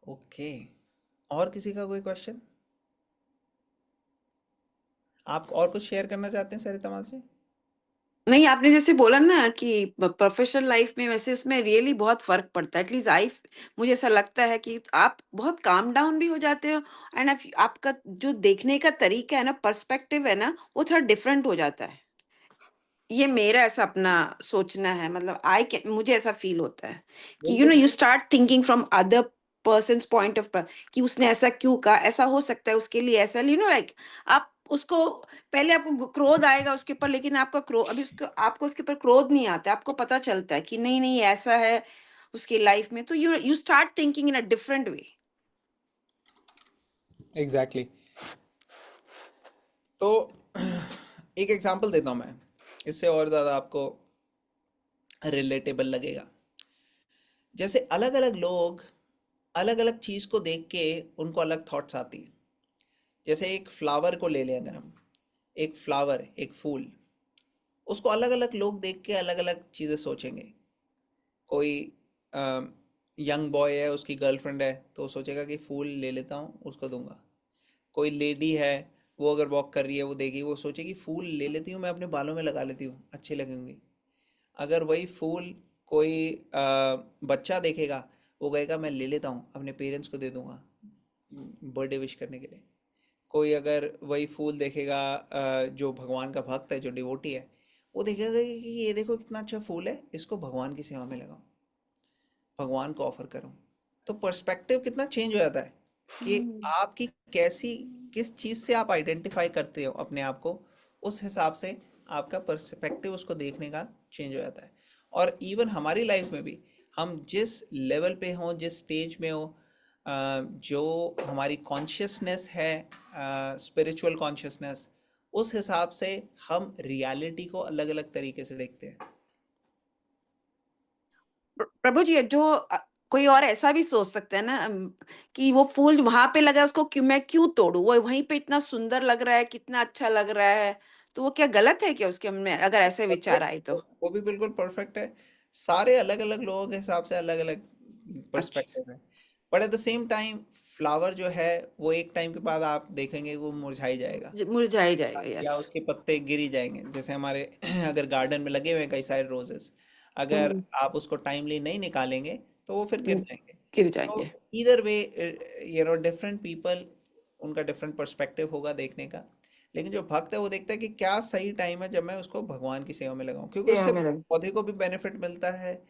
ओके, और किसी का कोई क्वेश्चन? आप और कुछ शेयर करना चाहते हैं सरिता जी? नहीं, आपने जैसे बोला ना कि प्रोफेशनल लाइफ में वैसे उसमें रियली बहुत फर्क पड़ता है। एटलीस्ट आई मुझे ऐसा लगता है कि आप बहुत काम डाउन भी हो जाते हो, एंड आपका जो देखने का तरीका है ना, पर्सपेक्टिव है ना, वो थोड़ा डिफरेंट हो जाता है। ये मेरा ऐसा अपना सोचना है, मतलब आई कैन मुझे ऐसा फील होता है कि बिल्कुल। You start thinking from other persons point of कि उसने ऐसा क्यों कहा, ऐसा हो सकता है उसके लिए ऐसा, लाइक आप उसको पहले आपको क्रोध आएगा उसके ऊपर, लेकिन आपका क्रोध अभी उसको आपको उसके ऊपर क्रोध नहीं आता, आपको पता चलता है कि नहीं नहीं ऐसा है उसकी लाइफ में, तो you start thinking in a different way. Exactly exactly. तो एक एग्जांपल देता हूँ मैं, इससे और ज़्यादा आपको रिलेटेबल लगेगा। जैसे अलग अलग लोग अलग अलग चीज़ को देख के उनको अलग थॉट्स आती है। जैसे एक फ्लावर को ले लें अगर हम, एक फ्लावर, एक फूल, उसको अलग अलग लोग देख के अलग अलग चीज़ें सोचेंगे। कोई यंग बॉय है, उसकी गर्लफ्रेंड है, तो वो सोचेगा कि फूल ले लेता हूँ उसको दूंगा। कोई लेडी है, वो अगर वॉक कर रही है, वो देगी, वो सोचेगी फूल ले लेती हूँ, मैं अपने बालों में लगा लेती हूँ, अच्छे लगेंगे। अगर वही फूल कोई बच्चा देखेगा, वो कहेगा मैं ले लेता हूँ, अपने पेरेंट्स को दे दूंगा बर्थडे विश करने के लिए। कोई अगर वही फूल देखेगा, जो भगवान का भक्त है, जो डिवोटी है, वो देखेगा कि ये देखो कितना अच्छा फूल है, इसको भगवान की सेवा में लगाओ, भगवान को ऑफर करूं। तो पर्सपेक्टिव कितना चेंज हो जाता है कि आपकी कैसी, किस चीज़ से आप आइडेंटिफाई करते हो अपने आप को, उस हिसाब से आपका पर्सपेक्टिव उसको देखने का चेंज हो जाता है। और इवन हमारी लाइफ में भी हम जिस लेवल पे हों, जिस स्टेज में हो, जो हमारी कॉन्शियसनेस है, स्पिरिचुअल कॉन्शियसनेस, उस हिसाब से हम रियलिटी को अलग अलग तरीके से देखते हैं। प्रभु जी, जो कोई और ऐसा भी सोच सकता है ना, कि वो फूल वहां पे लगा है, उसको मैं क्यों तोड़ू, वो वहीं पे इतना सुंदर लग रहा है, कितना अच्छा लग रहा है, तो वो क्या गलत है क्या उसके मन में, अगर ऐसे विचार परफेक्ट, आए तो? वो भी बिल्कुल परफेक्ट है। सारे अलग अलग लोगों के हिसाब से अलग अलग अच्छा। पर्सपेक्टिव है। But at the same time flower जो है, वो एक टाइम के बाद आप देखेंगे वो मुरझाई जाएगा, मुरझा ही जाएगा, या यस। उसके पत्ते गिरी जाएंगे। जैसे हमारे अगर गार्डन में लगे हुए हैं कई सारे रोजेस, अगर हम्म। आप उसको टाइमली नहीं निकालेंगे तो वो फिर गिर हम्म, जाएंगे। गिर तो जाएंगे। इधर वे, डिफरेंट पीपल, उनका डिफरेंट पर्सपेक्टिव होगा देखने का। लेकिन जो भक्त है वो देखता है कि क्या सही टाइम है जब मैं उसको भगवान की सेवा में लगाऊं, क्योंकि सेवा उससे में लग। पौधे को भी बेनिफिट मिलता है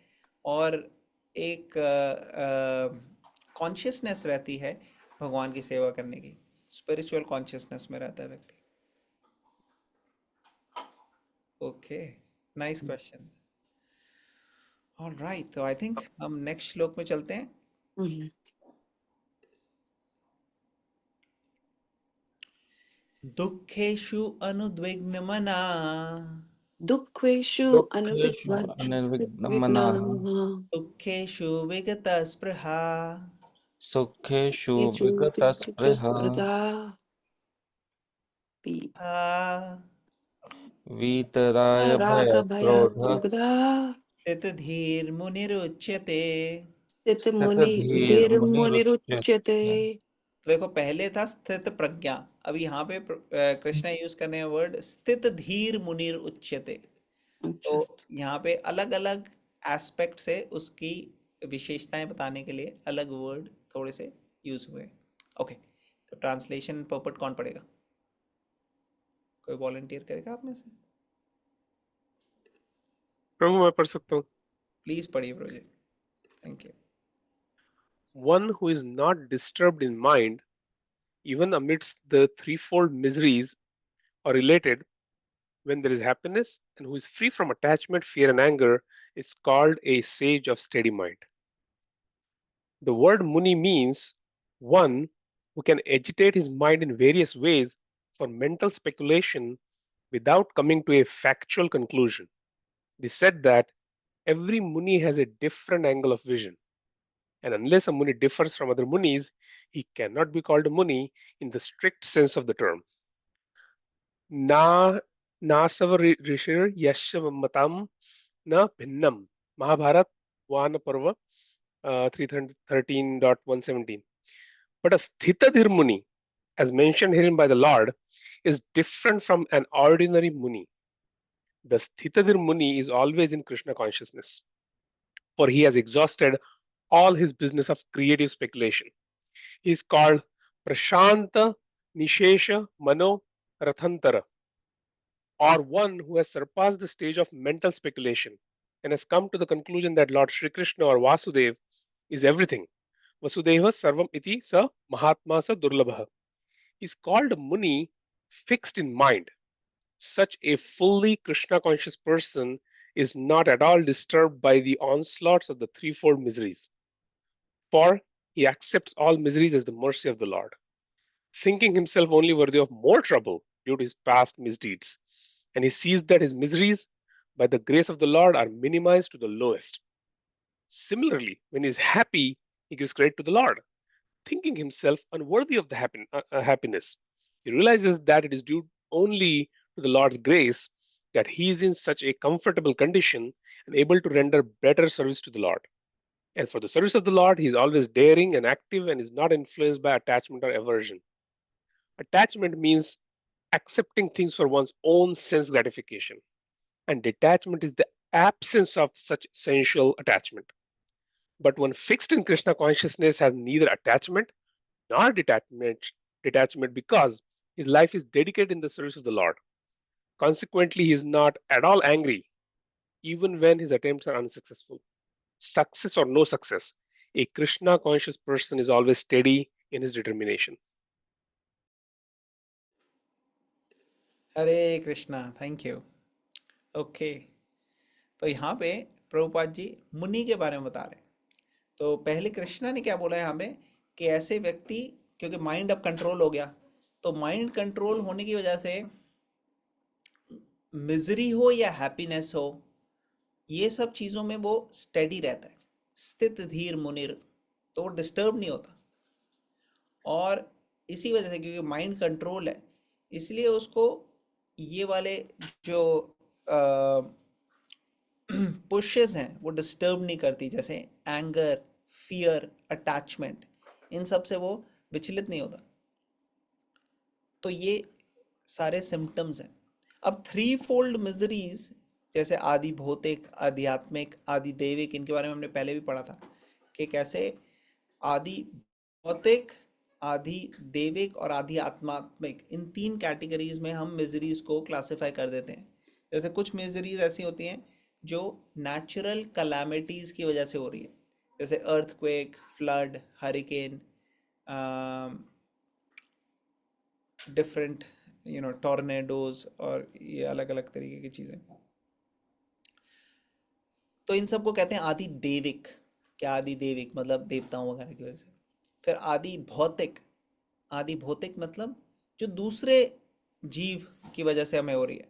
और एक कॉन्शियसनेस रहती है भगवान की सेवा करने की, स्पिरिचुअल कॉन्शियसनेस में रहता है व्यक्ति। Okay, nice questions. ऑलराइट, तो आई थिंक हम नेक्स्ट श्लोक में चलते हैं। हम्म। दुखेषु अनुद्विग्नमना, दुःखेषु दुःखेषु अनिर्विघ्नमनाः दुःखेषु विगतस्पृहा, सुखेषु दुःखेषु विगतस्पृहः विगतस्पृहा। वीतराय भयक्रोधः रागभयाक्रोधा स्थितधीर्मुनिरुच्यते। स्थितमुनिर्धीर्मुनिरुच्यते। स्थितधीर्मुनिरुच्यते। तो देखो पहले था स्थित प्रज्ञा, अभी यहाँ पे कृष्णा यूज करने हैं वर्ड स्थित धीर मुनिर उच्यते। तो अच्छा। यहाँ पे अलग अलग एस्पेक्ट से उसकी विशेषताएं बताने के लिए अलग वर्ड थोड़े से यूज हुए। ओके, तो ट्रांसलेशन पर्पट कौन पढ़ेगा? कोई वॉलंटियर करेगा आप में से? प्रभु मैं पढ़ सकता हूँ। प्लीज पढ़िए project, thank you. One who is not disturbed in mind even amidst the threefold miseries are related, when there is happiness and who is free from attachment, fear, and anger, is called a sage of steady mind. The word Muni means one who can agitate his mind in various ways for mental speculation without coming to a factual conclusion. They said that every Muni has a different angle of vision, and unless a Muni differs from other Munis, he cannot be called a Muni in the strict sense of the term. Na Nasava Rishir Yashamatam Na Bhinnam. Mahabharat Vana Parva 313.117. But a Sthitadhir Muni, as mentioned herein by the Lord, is different from an ordinary Muni. The Sthitadhir Muni is always in Krishna consciousness, for he has exhausted all his business of creative speculation. He is called Prashanta Nishesha Mano Rathantara, or one who has surpassed the stage of mental speculation and has come to the conclusion that Lord Sri Krishna or Vasudev is everything. Vasudeva Sarvam Iti Sa Mahatma Sa Durlabha. He is called a Muni fixed in mind. Such a fully Krishna conscious person is not at all disturbed by the onslaughts of the threefold miseries, for he accepts all miseries as the mercy of the Lord, thinking himself only worthy of more trouble due to his past misdeeds. And he sees that his miseries, by the grace of the Lord, are minimized to the lowest. Similarly, when he is happy, he gives credit to the Lord, thinking himself unworthy of the happiness. He realizes that it is due only to the Lord's grace that he is in such a comfortable condition and able to render better service to the Lord. And for the service of the Lord, he is always daring and active and is not influenced by attachment or aversion. Attachment means accepting things for one's own sense gratification, and detachment is the absence of such sensual attachment. But one fixed in Krishna consciousness has neither attachment nor detachment because his life is dedicated in the service of the Lord. Consequently, he is not at all angry, even when his attempts are unsuccessful. Success or no success, a Krishna conscious person is always steady in his determination. Hare Krishna, thank you. Okay, तो यहाँ पे प्रभुपाद जी मुनि के बारे में बता रहे हैं। तो पहले कृष्णा ने क्या बोला है यहाँ पे कि ऐसे व्यक्ति, क्योंकि माइंड अब कंट्रोल हो गया, तो माइंड कंट्रोल होने की वजह से मिजरी हो या हैप्पीनेस हो, ये सब चीज़ों में वो स्टेडी रहता है, स्थित धीर मुनिर, तो वो डिस्टर्ब नहीं होता। और इसी वजह से, क्योंकि माइंड कंट्रोल है, इसलिए उसको ये वाले जो पुशेस हैं वो डिस्टर्ब नहीं करती, जैसे एंगर, फियर, अटैचमेंट, इन सब से वो विचलित नहीं होता। तो ये सारे सिम्टम्स हैं। अब थ्री फोल्ड मिजरीज, जैसे आदि भौतिक, आध्यात्मिक, आदि दैविक, इनके बारे में हमने पहले भी पढ़ा था कि कैसे आदि भौतिक, आदि दैविक और आदि आत्मात्मिक, इन तीन कैटेगरीज में हम मिजरीज को क्लासिफाई कर देते हैं। जैसे कुछ मिजरीज ऐसी होती हैं जो नेचुरल कलामिटीज़ की वजह से हो रही है, जैसे earthquake, flood, hurricane, different tornadoes, और ये अलग अलग तरीके की चीज़ें। तो इन सबको कहते हैं आदि दैविक। क्या आदि दैविक मतलब देवताओं वगैरह की वजह से। फिर आदि भौतिक, आदि भौतिक मतलब जो दूसरे जीव की वजह से हमें हो रही है,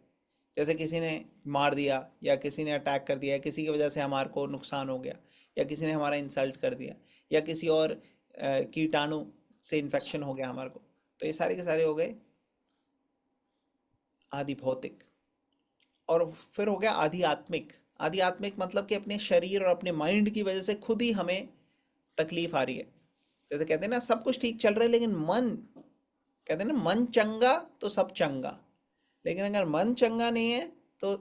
जैसे किसी ने मार दिया, या किसी ने अटैक कर दिया, या किसी की वजह से हमारे को नुकसान हो गया, या किसी ने हमारा इंसल्ट कर दिया, या किसी और कीटाणु से इन्फेक्शन हो गया हमारे को, तो ये सारे के सारे हो गए आदि भौतिक। और फिर हो गया आदि आत्मिक। आदि आत्मिक मतलब कि अपने शरीर और अपने माइंड की वजह से खुद ही हमें तकलीफ आ रही है। जैसे कहते हैं ना, सब कुछ ठीक चल रहा है लेकिन मन, कहते हैं ना, मन चंगा तो सब चंगा, लेकिन अगर मन चंगा नहीं है तो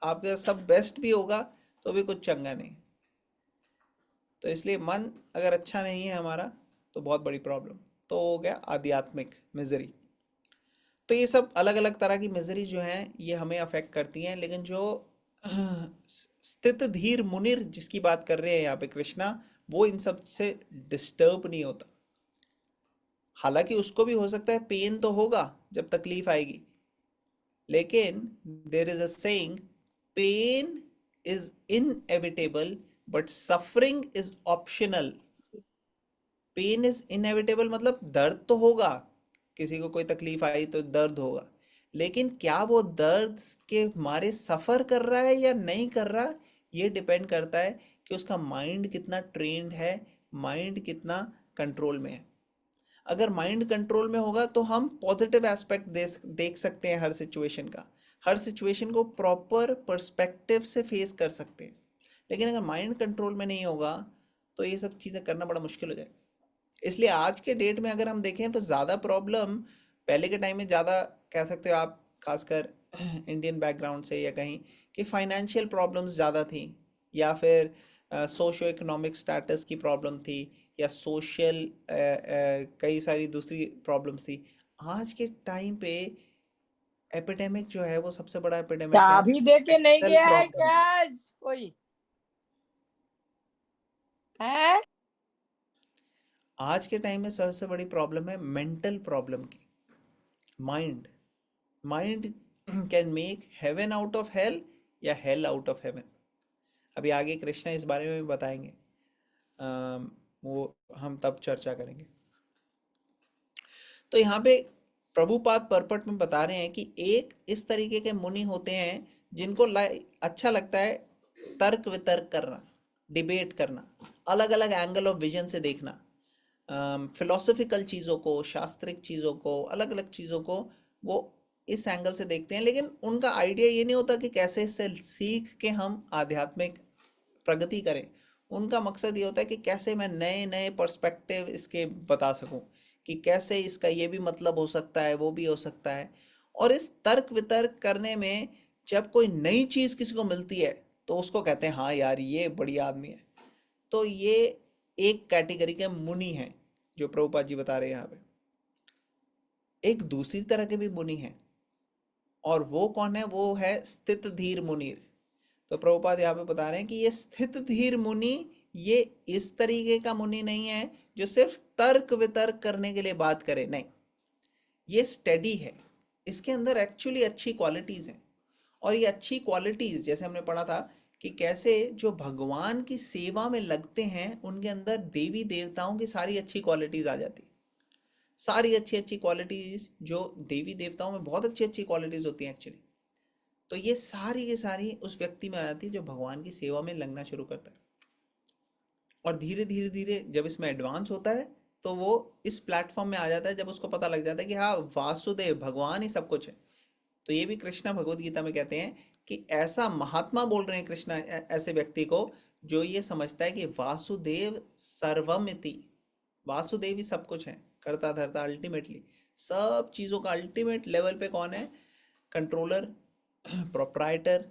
आपके सब बेस्ट भी होगा तो भी कुछ चंगा नहीं। तो इसलिए मन अगर अच्छा नहीं है हमारा तो बहुत बड़ी प्रॉब्लम। तो हो गया आध्यात्मिक मिजरी। तो ये सब अलग अलग तरह की मिजरी जो हैं ये हमें अफेक्ट करती हैं, लेकिन जो स्थित धीर मुनिर जिसकी बात कर रहे हैं यहाँ पे कृष्णा, वो इन सब से डिस्टर्ब नहीं होता। हालांकि उसको भी हो सकता है पेन तो होगा जब तकलीफ आएगी, लेकिन there is a saying, pain is inevitable but suffering is optional. Pain is inevitable मतलब दर्द तो होगा, किसी को कोई तकलीफ आई तो दर्द होगा, लेकिन क्या वो दर्द के मारे सफर कर रहा है या नहीं कर रहा, ये डिपेंड करता है कि उसका माइंड कितना ट्रेन्ड है, माइंड कितना कंट्रोल में है। अगर माइंड कंट्रोल में होगा तो हम पॉजिटिव एस्पेक्ट देख सकते हैं हर सिचुएशन का, हर सिचुएशन को प्रॉपर पर्सपेक्टिव से फेस कर सकते हैं। लेकिन अगर माइंड कंट्रोल में नहीं होगा तो ये सब चीज़ें करना बड़ा मुश्किल हो जाएगा। इसलिए आज के डेट में अगर हम देखें तो ज़्यादा प्रॉब्लम पहले के टाइम में ज़्यादा, कह सकते हो आप, खासकर इंडियन बैकग्राउंड से या कहीं, कि फाइनेंशियल प्रॉब्लम्स ज़्यादा थी, या फिर सोशो इकोनॉमिक स्टेटस की प्रॉब्लम थी, या सोशल कई सारी दूसरी प्रॉब्लम्स थी। आज के टाइम पे एपिडेमिक जो है वो सबसे बड़ा एपिडेमिक है चाबी दे के नहीं मेंटल गया है प्रॉब्लम। क्या आज कोई है? आज के टाइम में सबसे बड़ी प्रॉब्लम है मेंटल प्रॉब्लम की। Mind mind can make heaven out of hell या हेल आउट ऑफ हेवन। अभी आगे कृष्णा इस बारे में भी बताएंगे, वो हम तब चर्चा करेंगे। तो यहाँ पे प्रभुपाद परपट में बता रहे हैं कि एक इस तरीके के मुनि होते हैं जिनको अच्छा लगता है तर्क वितर्क करना, डिबेट करना, अलग अलग एंगल ऑफ विजन से देखना, फिलोसॉफिकल चीज़ों को, शास्त्रिक चीज़ों को, अलग अलग चीज़ों को वो इस एंगल से देखते हैं। लेकिन उनका आइडिया ये नहीं होता कि कैसे इससे सीख के हम आध्यात्मिक प्रगति करें। उनका मकसद ये होता है कि कैसे मैं नए नए पर्सपेक्टिव इसके बता सकूं, कि कैसे इसका ये भी मतलब हो सकता है, वो भी हो सकता है। और इस तर्क वितर्क करने में जब कोई नई चीज़ किसी को मिलती है तो उसको कहते हैं हाँ यार ये बढ़िया आदमी है। तो ये एक कैटेगरी के मुनि हैं जो प्रभुपाद जी बता रहे हैं यहाँ पे। एक दूसरी तरह के भी मुनि हैं, और वो कौन है? वो है स्थित धीर मुनीर। तो प्रभुपाद यहाँ पे बता रहे हैं कि ये स्थित धीर मुनि ये इस तरीके का मुनि नहीं है जो सिर्फ तर्क वितर्क करने के लिए बात करे, नहीं, ये स्टेडी है, इसके अंदर एक्चुअली अच्छी क्वालिटीज हैं। और ये अच्छी क्वालिटीज जैसे हमने पढ़ा था कि कैसे जो भगवान की सेवा में लगते हैं उनके अंदर देवी देवताओं की सारी अच्छी क्वालिटीज आ जाती, सारी अच्छी अच्छी क्वालिटीज जो देवी देवताओं में बहुत अच्छी अच्छी क्वालिटीज होती हैं एक्चुअली। तो ये सारी की सारी उस व्यक्ति में आ जाती है जो भगवान की सेवा में लगना शुरू करता है। और धीरे धीरे धीरे जब इसमें एडवांस होता है तो वो इस प्लेटफॉर्म में आ जाता है जब उसको पता लग जाता है कि हाँ वासुदेव भगवान ही सब कुछ है। तो ये भी कृष्णा भगवत गीता में कहते हैं कि ऐसा महात्मा बोल रहे हैं कृष्णा ऐसे व्यक्ति को जो ये समझता है कि वासुदेव सर्वमिति, वासुदेव ही सब कुछ है, करता धरता, अल्टीमेटली सब चीज़ों का अल्टीमेट लेवल पे कौन है? कंट्रोलर, प्रोप्राइटर,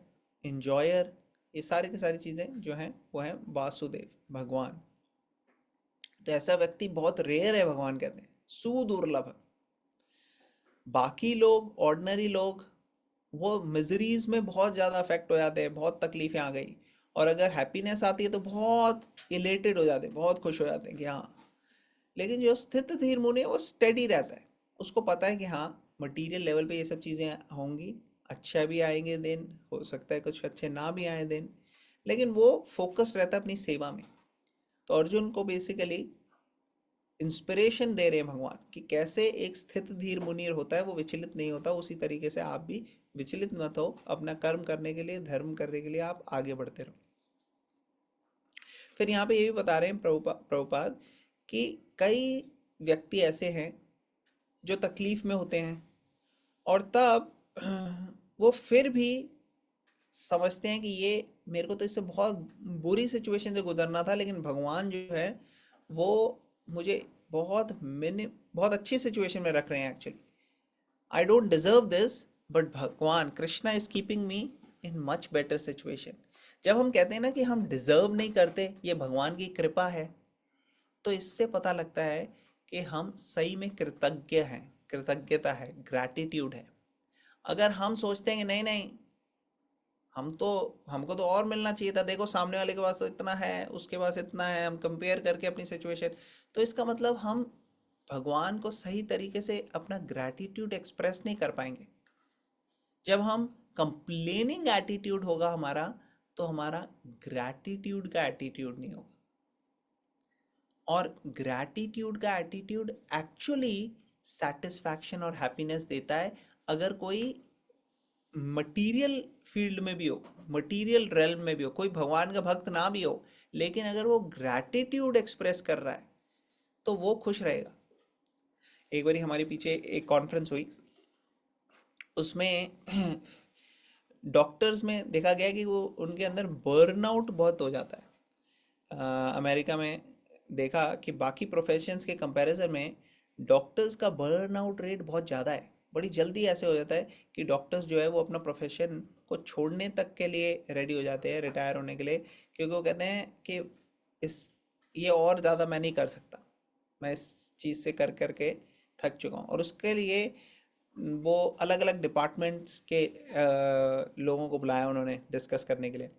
इंजॉयर, ये सारी की सारी चीज़ें जो हैं वो हैं वासुदेव भगवान। तो ऐसा व्यक्ति बहुत रेयर है, भगवान कहते हैं सुदुर्लभ है। बाकी लोग, ऑर्डिनरी लोग, वो मिजरीज में बहुत ज़्यादा अफेक्ट हो जाते हैं, बहुत तकलीफें आ गई, और अगर हैप्पीनेस आती है तो बहुत इलेटेड हो जाते हैं, बहुत खुश हो जाते हैं कि हाँ। लेकिन जो स्थित धीर मुनि है वो स्टेडी रहता है, उसको पता है कि हाँ मटेरियल लेवल पे ये सब चीज़ें होंगी, अच्छा भी आएंगे दिन, हो सकता है कुछ अच्छे ना भी आए दिन, लेकिन वो फोकस रहता है अपनी सेवा में। तो अर्जुन को बेसिकली इंस्पिरेशन दे रहे हैं भगवान कि कैसे एक स्थित धीर मुनीर होता है, वो विचलित नहीं होता, उसी तरीके से आप भी विचलित मत हो, अपना कर्म करने के लिए, धर्म करने के लिए आप आगे बढ़ते रहो। फिर यहाँ पे ये भी बता रहे हैं प्रभुपाद कि कई व्यक्ति ऐसे हैं जो तकलीफ में होते हैं और तब वो फिर भी समझते हैं कि ये मेरे को तो इससे बहुत बुरी सिचुएशन से गुजरना था, लेकिन भगवान जो है वो मुझे बहुत अच्छी सिचुएशन में रख रहे हैं actually. I don't deserve this but भगवान Krishna is keeping me in much better situation. जब हम कहते हैं ना कि हम डिजर्व नहीं करते, ये भगवान की कृपा है, तो इससे पता लगता है कि हम सही में कृतज्ञ हैं, कृतज्ञता है, ग्रैटिट्यूड है। अगर हम सोचते हैं कि नहीं नहीं हमको तो और मिलना चाहिए था, देखो सामने वाले के पास तो इतना है, उसके पास इतना है, हम कंपेयर करके अपनी सिचुएशन, तो इसका मतलब हम भगवान को सही तरीके से अपना ग्रैटिट्यूड एक्सप्रेस नहीं कर पाएंगे। जब हम कंप्लेनिंग एटीट्यूड होगा हमारा, तो हमारा ग्रैटिट्यूड का एटीट्यूड नहीं होगा। और ग्रैटिट्यूड का एटीट्यूड एक्चुअली सेटिस्फैक्शन और हैप्पीनेस देता है। अगर कोई मटीरियल फील्ड में भी हो, मटीरियल रेल्म में भी हो, कोई भगवान का भक्त ना भी हो, लेकिन अगर वो ग्रैटिट्यूड एक्सप्रेस कर रहा है तो वो खुश रहेगा। एक बारी हमारे पीछे एक कॉन्फ्रेंस हुई, उसमें डॉक्टर्स में देखा गया कि वो उनके अंदर बर्नआउट बहुत हो जाता है। अमेरिका में देखा कि बाकी प्रोफेशंस के कंपैरिजन में डॉक्टर्स का बर्नआउट रेट बहुत ज़्यादा है। बड़ी जल्दी ऐसे हो जाता है कि डॉक्टर्स जो है वो अपना प्रोफेशन को छोड़ने तक के लिए रेडी हो जाते हैं, रिटायर होने के लिए, क्योंकि वो कहते हैं कि इस ये और ज़्यादा मैं नहीं कर सकता, मैं इस चीज़ से कर करके थक चुका हूँ। और उसके लिए वो अलग अलग डिपार्टमेंट्स के लोगों को बुलाया उन्होंने डिस्कस करने के लिए।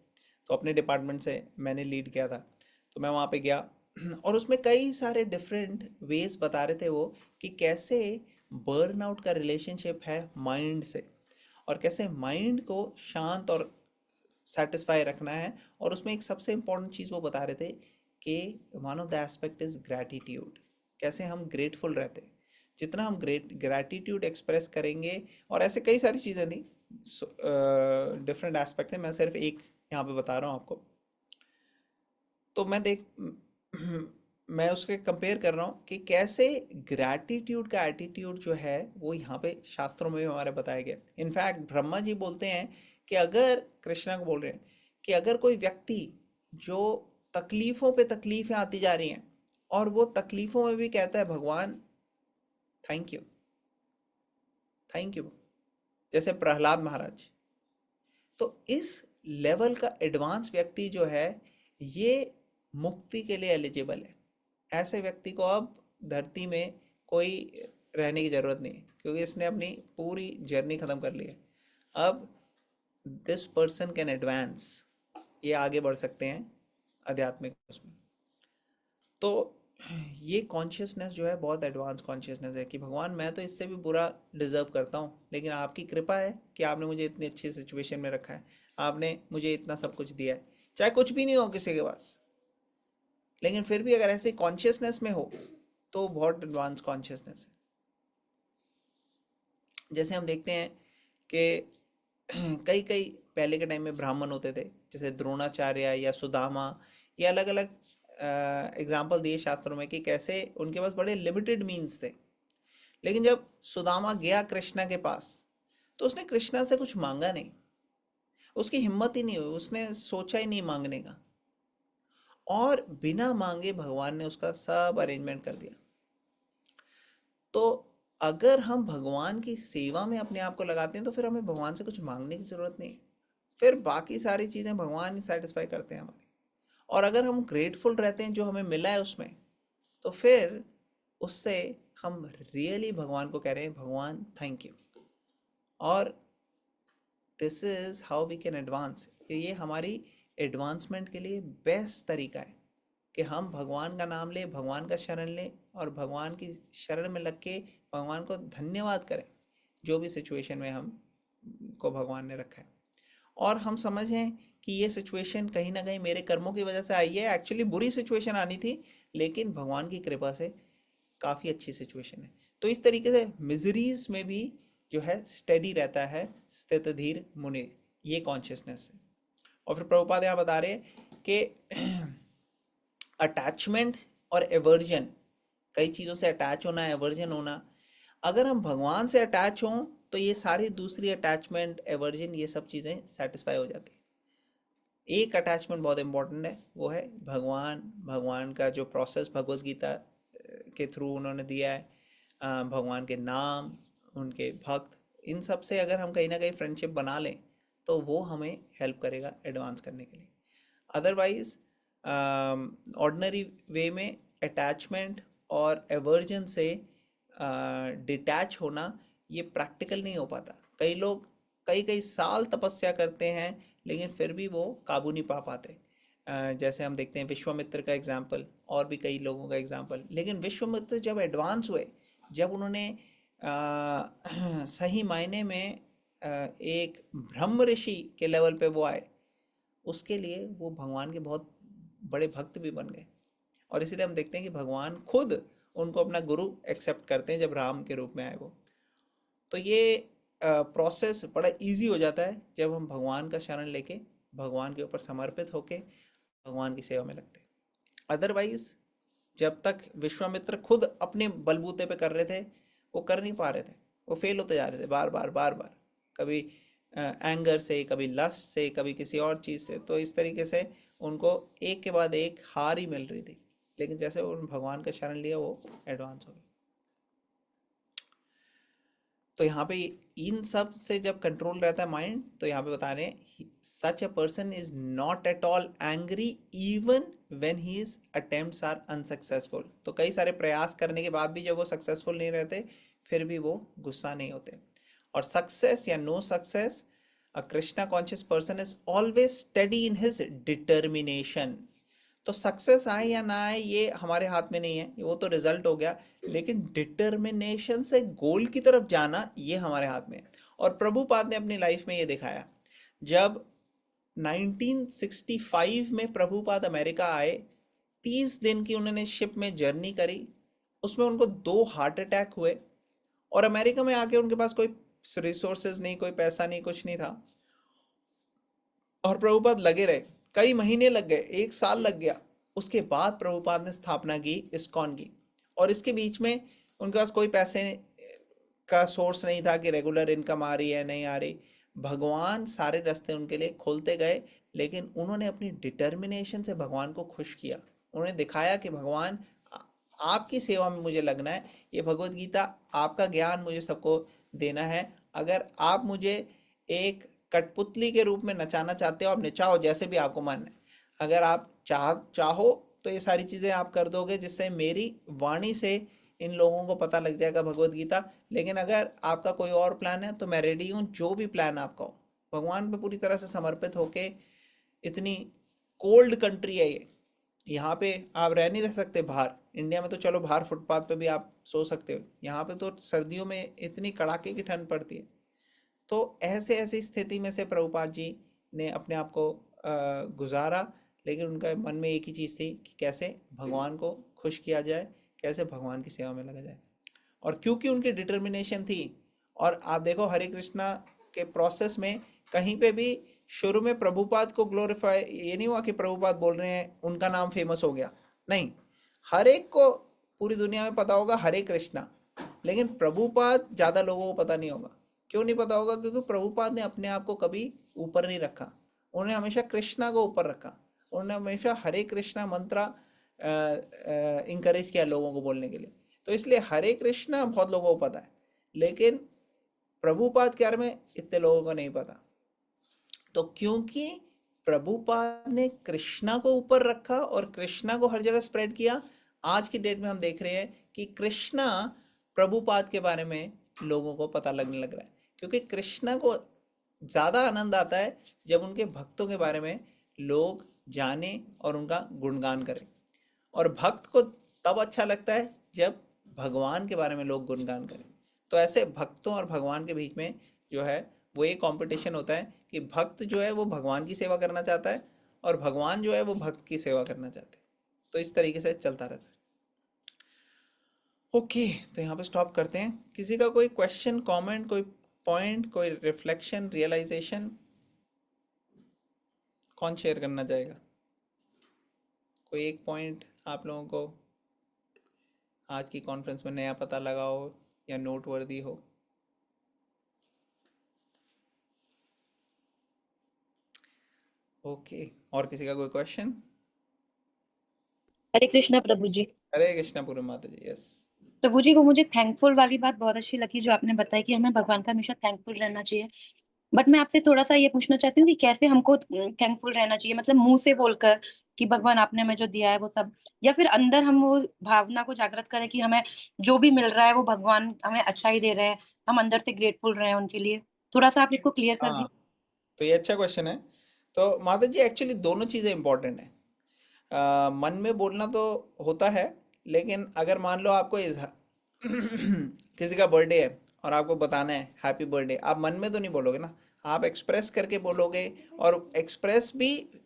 तो अपने डिपार्टमेंट से मैंने लीड किया था, तो मैं वहाँ पे गया और उसमें कई सारे डिफरेंट वेज बता रहे थे वो कि कैसे बर्नआउट का रिलेशनशिप है माइंड से, और कैसे माइंड को शांत और सेटिस्फाई रखना है। और उसमें एक सबसे इम्पोर्टेंट चीज़ वो बता रहे थे कि one of the aspect is gratitude. कैसे हम ग्रेटफुल रहते हैं, जितना हम ग्रैटिट्यूड एक्सप्रेस करेंगे। और ऐसे कई सारी चीज़ें थी, डिफरेंट एस्पेक्ट है, मैं सिर्फ एक यहाँ पे बता रहा हूँ आपको। तो मैं उसके कंपेयर कर रहा हूँ कि कैसे ग्रैटिट्यूड का एटीट्यूड जो है वो यहाँ पे शास्त्रों में भी हमारे बताया गया। इनफैक्ट ब्रह्मा जी बोलते हैं कि अगर, कृष्णा को बोल रहे हैं कि अगर कोई व्यक्ति जो तकलीफ़ों पे तकलीफ़ें आती जा रही हैं और वो तकलीफ़ों में भी कहता है भगवान थैंक यू थैंक यू, जैसे प्रहलाद महाराज, तो इस लेवल का एडवांस व्यक्ति जो है ये मुक्ति के लिए एलिजिबल है। ऐसे व्यक्ति को अब धरती में कोई रहने की ज़रूरत नहीं है, क्योंकि इसने अपनी पूरी जर्नी ख़त्म कर ली है। अब दिस पर्सन कैन एडवांस, ये आगे बढ़ सकते हैं आध्यात्मिक उसमें। तो ये कॉन्शियसनेस जो है बहुत एडवांस कॉन्शियसनेस है कि भगवान मैं तो इससे भी बुरा डिजर्व करता हूँ, लेकिन आपकी कृपा है कि आपने मुझे इतनी अच्छी सिचुएशन में रखा है, आपने मुझे इतना सब कुछ दिया है, चाहे कुछ भी नहीं हो किसी के पास, लेकिन फिर भी अगर ऐसे कॉन्शियसनेस में हो तो बहुत एडवांस कॉन्शियसनेस है। जैसे हम देखते हैं कि कई कई पहले के टाइम में ब्राह्मण होते थे, जैसे द्रोणाचार्य या सुदामा, ये अलग अलग एग्जाम्पल दिए शास्त्रों में कि कैसे उनके पास बड़े लिमिटेड मीन्स थे, लेकिन जब सुदामा गया कृष्णा के पास तो उसने कृष्णा से कुछ मांगा नहीं, उसकी हिम्मत ही नहीं हुई, उसने सोचा ही नहीं मांगने का, और बिना मांगे भगवान ने उसका सब अरेंजमेंट कर दिया। तो अगर हम भगवान की सेवा में अपने आप को लगाते हैं तो फिर हमें भगवान से कुछ मांगने की ज़रूरत नहीं है, फिर बाकी सारी चीज़ें भगवान ही सेटिस्फाई करते हैं हमारी। और अगर हम ग्रेटफुल रहते हैं जो हमें मिला है उसमें, तो फिर उससे हम रियली भगवान को कह रहे हैं भगवान थैंक यू। और this is how we can advance. ये हमारी एडवांसमेंट के लिए बेस्ट तरीका है कि हम भगवान का नाम लें, भगवान का शरण लें और भगवान की शरण में लग के भगवान को धन्यवाद करें जो भी सिचुएशन में हम को भगवान ने रखा है। और हम समझें कि ये सिचुएशन कहीं ना कहीं मेरे कर्मों की वजह से आई है, एक्चुअली बुरी सिचुएशन आनी थी, लेकिन भगवान की कृपा से काफ़ी अच्छी सिचुएशन है। तो इस तरीके से मिजरीज में भी जो है स्टेडी रहता है स्थित धीर मुनि, ये कॉन्शियसनेस है। और फिर प्रभुपाद यहाँ बता रहे हैं कि अटैचमेंट और एवर्जन, कई चीज़ों से अटैच होना, एवर्जन होना, अगर हम भगवान से अटैच हों तो ये सारी दूसरी अटैचमेंट, एवर्जन, ये सब चीज़ें सेटिस्फाई हो जाती है। एक अटैचमेंट बहुत इंपॉर्टेंट है, वो है भगवान का जो प्रोसेस भगवत गीता के थ्रू उन्होंने दिया है, भगवान के नाम, उनके भक्त, इन सब से अगर हम कहीं ना कहीं फ्रेंडशिप बना लें तो वो हमें हेल्प करेगा एडवांस करने के लिए। अदरवाइज ऑर्डिनरी वे में अटैचमेंट और एवर्जन से डिटैच होना ये प्रैक्टिकल नहीं हो पाता। कई लोग कई कई साल तपस्या करते हैं लेकिन फिर भी वो काबू नहीं पा पाते। जैसे हम देखते हैं विश्वामित्र का एग्जाम्पल, और भी कई लोगों का एग्जाम्पल। लेकिन विश्वामित्र जब एडवांस हुए, जब उन्होंने सही मायने में एक ब्रह्म ऋषि के लेवल पे वो आए, उसके लिए वो भगवान के बहुत बड़े भक्त भी बन गए। और इसीलिए हम देखते हैं कि भगवान खुद उनको अपना गुरु एक्सेप्ट करते हैं जब राम के रूप में आए वो। तो ये प्रोसेस बड़ा इजी हो जाता है जब हम भगवान का शरण लेके भगवान के ऊपर समर्पित होके भगवान की सेवा में लगते हैं। अदरवाइज जब तक विश्वामित्र खुद अपने बलबूते पे कर रहे थे, वो कर नहीं पा रहे थे, वो फेल होते जा रहे थे बार बार बार बार, कभी एंगर से, कभी लस्ट से, कभी किसी और चीज़ से। तो इस तरीके से उनको एक के बाद एक हार ही मिल रही थी। लेकिन जैसे उन्होंने भगवान का शरण लिया, वो एडवांस हो गए। तो यहाँ पे इन सब से जब कंट्रोल रहता है माइंड, तो यहाँ पे बता रहे हैं such a person is not at all angry even when his attempts are unsuccessful. तो कई सारे प्रयास करने के बाद भी जब वो सक्सेसफुल नहीं रहते, फिर भी वो गुस्सा नहीं होते। और सक्सेस या no success, a Krishna conscious person is always study in his determination. तो सक्सेस आए या ना आए ये हमारे हाथ में नहीं है, वो तो रिजल्ट हो गया। लेकिन डिटर्मिनेशन से गोल की तरफ जाना, ये हमारे हाथ में है। और प्रभुपाद ने अपनी लाइफ में ये दिखाया। जब 1965 में प्रभुपाद अमेरिका आए, 30 दिन की उन्होंने शिप में जर्नी करी, उसमें उनको 2 हार्ट अटैक हुए। और अमेरिका में आके उनके पास कोई रिसोर्सेज नहीं, कोई पैसा नहीं, कुछ नहीं था। और प्रभुपाद लगे रहे, कई महीने लग गए, 1 साल लग गया। उसके बाद प्रभुपाद ने स्थापना की इस्कॉन की। और इसके बीच में उनके पास कोई पैसे का सोर्स नहीं था कि रेगुलर इनकम आ रही है नहीं आ रही। भगवान सारे रास्ते उनके लिए खोलते गए, लेकिन उन्होंने अपनी डिटर्मिनेशन से भगवान को खुश किया। उन्होंने दिखाया कि भगवान आपकी सेवा में मुझे लगना है, ये भगवत गीता आपका ज्ञान मुझे सबको देना है। अगर आप मुझे एक कठपुतली के रूप में नचाना चाहते हो, आप नचाओ जैसे भी आपको मन है। अगर आप चाहो तो ये सारी चीज़ें आप कर दोगे, जिससे मेरी वाणी से इन लोगों को पता लग जाएगा भगवत गीता। लेकिन अगर आपका कोई और प्लान है तो मैं रेडी हूँ, जो भी प्लान आपका हो। भगवान पे पूरी तरह से समर्पित होके, इतनी कोल्ड कंट्री है ये, यहाँ पे आप रह नहीं रह सकते बाहर। इंडिया में तो चलो बाहर फुटपाथ पे भी आप सो सकते हो, यहाँ पे तो सर्दियों में इतनी कड़ाके की ठंड पड़ती है। तो ऐसे ऐसी स्थिति में से प्रभुपाद जी ने अपने आप को गुजारा। लेकिन उनका मन में एक ही चीज़ थी कि कैसे भगवान को खुश किया जाए, कैसे भगवान की सेवा में लगा जाए। और क्योंकि उनकी डिटर्मिनेशन थी, और आप देखो हरे कृष्णा के प्रोसेस में कहीं पे भी शुरू में प्रभुपाद को ग्लोरीफाई, ये नहीं हुआ कि प्रभुपाद बोल रहे हैं उनका नाम फेमस हो गया, नहीं। हर एक को पूरी दुनिया में पता होगा हरे कृष्णा, लेकिन प्रभुपाद ज़्यादा लोगों को पता नहीं होगा। क्यों नहीं पता होगा? क्योंकि प्रभुपाद ने अपने आप को कभी ऊपर नहीं रखा, उन्होंने हमेशा कृष्णा को ऊपर रखा। उन्होंने हमेशा हरे कृष्णा मंत्रा इंकरेज किया लोगों को बोलने के लिए। तो इसलिए हरे कृष्णा बहुत लोगों को पता है, लेकिन प्रभुपाद के बारे में इतने लोगों को नहीं पता। तो क्योंकि प्रभुपाद ने कृष्णा को ऊपर रखा और कृष्णा को हर जगह स्प्रेड किया, आज की डेट में हम देख रहे हैं कि कृष्णा प्रभुपाद के बारे में लोगों को पता लगने लग रहा है। क्योंकि कृष्णा को ज़्यादा आनंद आता है जब उनके भक्तों के बारे में लोग जाने और उनका गुणगान करें। और भक्त को तब अच्छा लगता है जब भगवान के बारे में लोग गुणगान करें। तो ऐसे भक्तों और भगवान के बीच में जो है वो एक कंपटीशन होता है कि भक्त जो है वो भगवान की सेवा करना चाहता है, और भगवान जो है वो भक्त की सेवा करना चाहते हैं। तो इस तरीके से चलता रहता है। ओके, तो यहाँ पे स्टॉप करते हैं। किसी का कोई क्वेश्चन, कमेंट, कोई पॉइंट, कोई रिफ्लेक्शन, रियलाइजेशन, कौन शेयर करना चाहेगा? कोई एक पॉइंट आप लोगों को आज की कॉन्फ्रेंस में नया पता लगा हो या नोट वर्दी हो? ओके, और किसी का कोई क्वेश्चन? हरे कृष्णा प्रभु जी। हरे कृष्णा पूर्व माता जी। यस प्रभु जी, वो मुझे थैंकफुल वाली बात बहुत अच्छी लगी जो आपने बताई कि हमें भगवान का हमेशा थैंकफुल रहना चाहिए। बट मैं आपसे थोड़ा सा ये पूछना चाहती हूँ कि कैसे हमको थैंकफुल रहना चाहिए, मतलब मुंह से बोलकर कि भगवान आपने हमें जो दिया है वो सब, या फिर अंदर हम वो भावना को जागृत करें कि हमें जो भी मिल रहा है वो भगवान हमें अच्छा ही दे रहे हैं, हम अंदर से ग्रेटफुल रहे उनके लिए। थोड़ा सा आप इसको क्लियर कर हाँ, दीजिए। तो ये अच्छा क्वेश्चन है। तो माता जी एक्चुअली दोनों चीज़ें इंपॉर्टेंट हैं। मन में बोलना तो होता है, लेकिन अगर मान लो आपको किसी का बर्थडे है और आपको बताना है हैप्पी बर्थडे, आप मन में तो नहीं बोलोगे ना, आप एक्सप्रेस करके बोलोगे। और एक्सप्रेस भी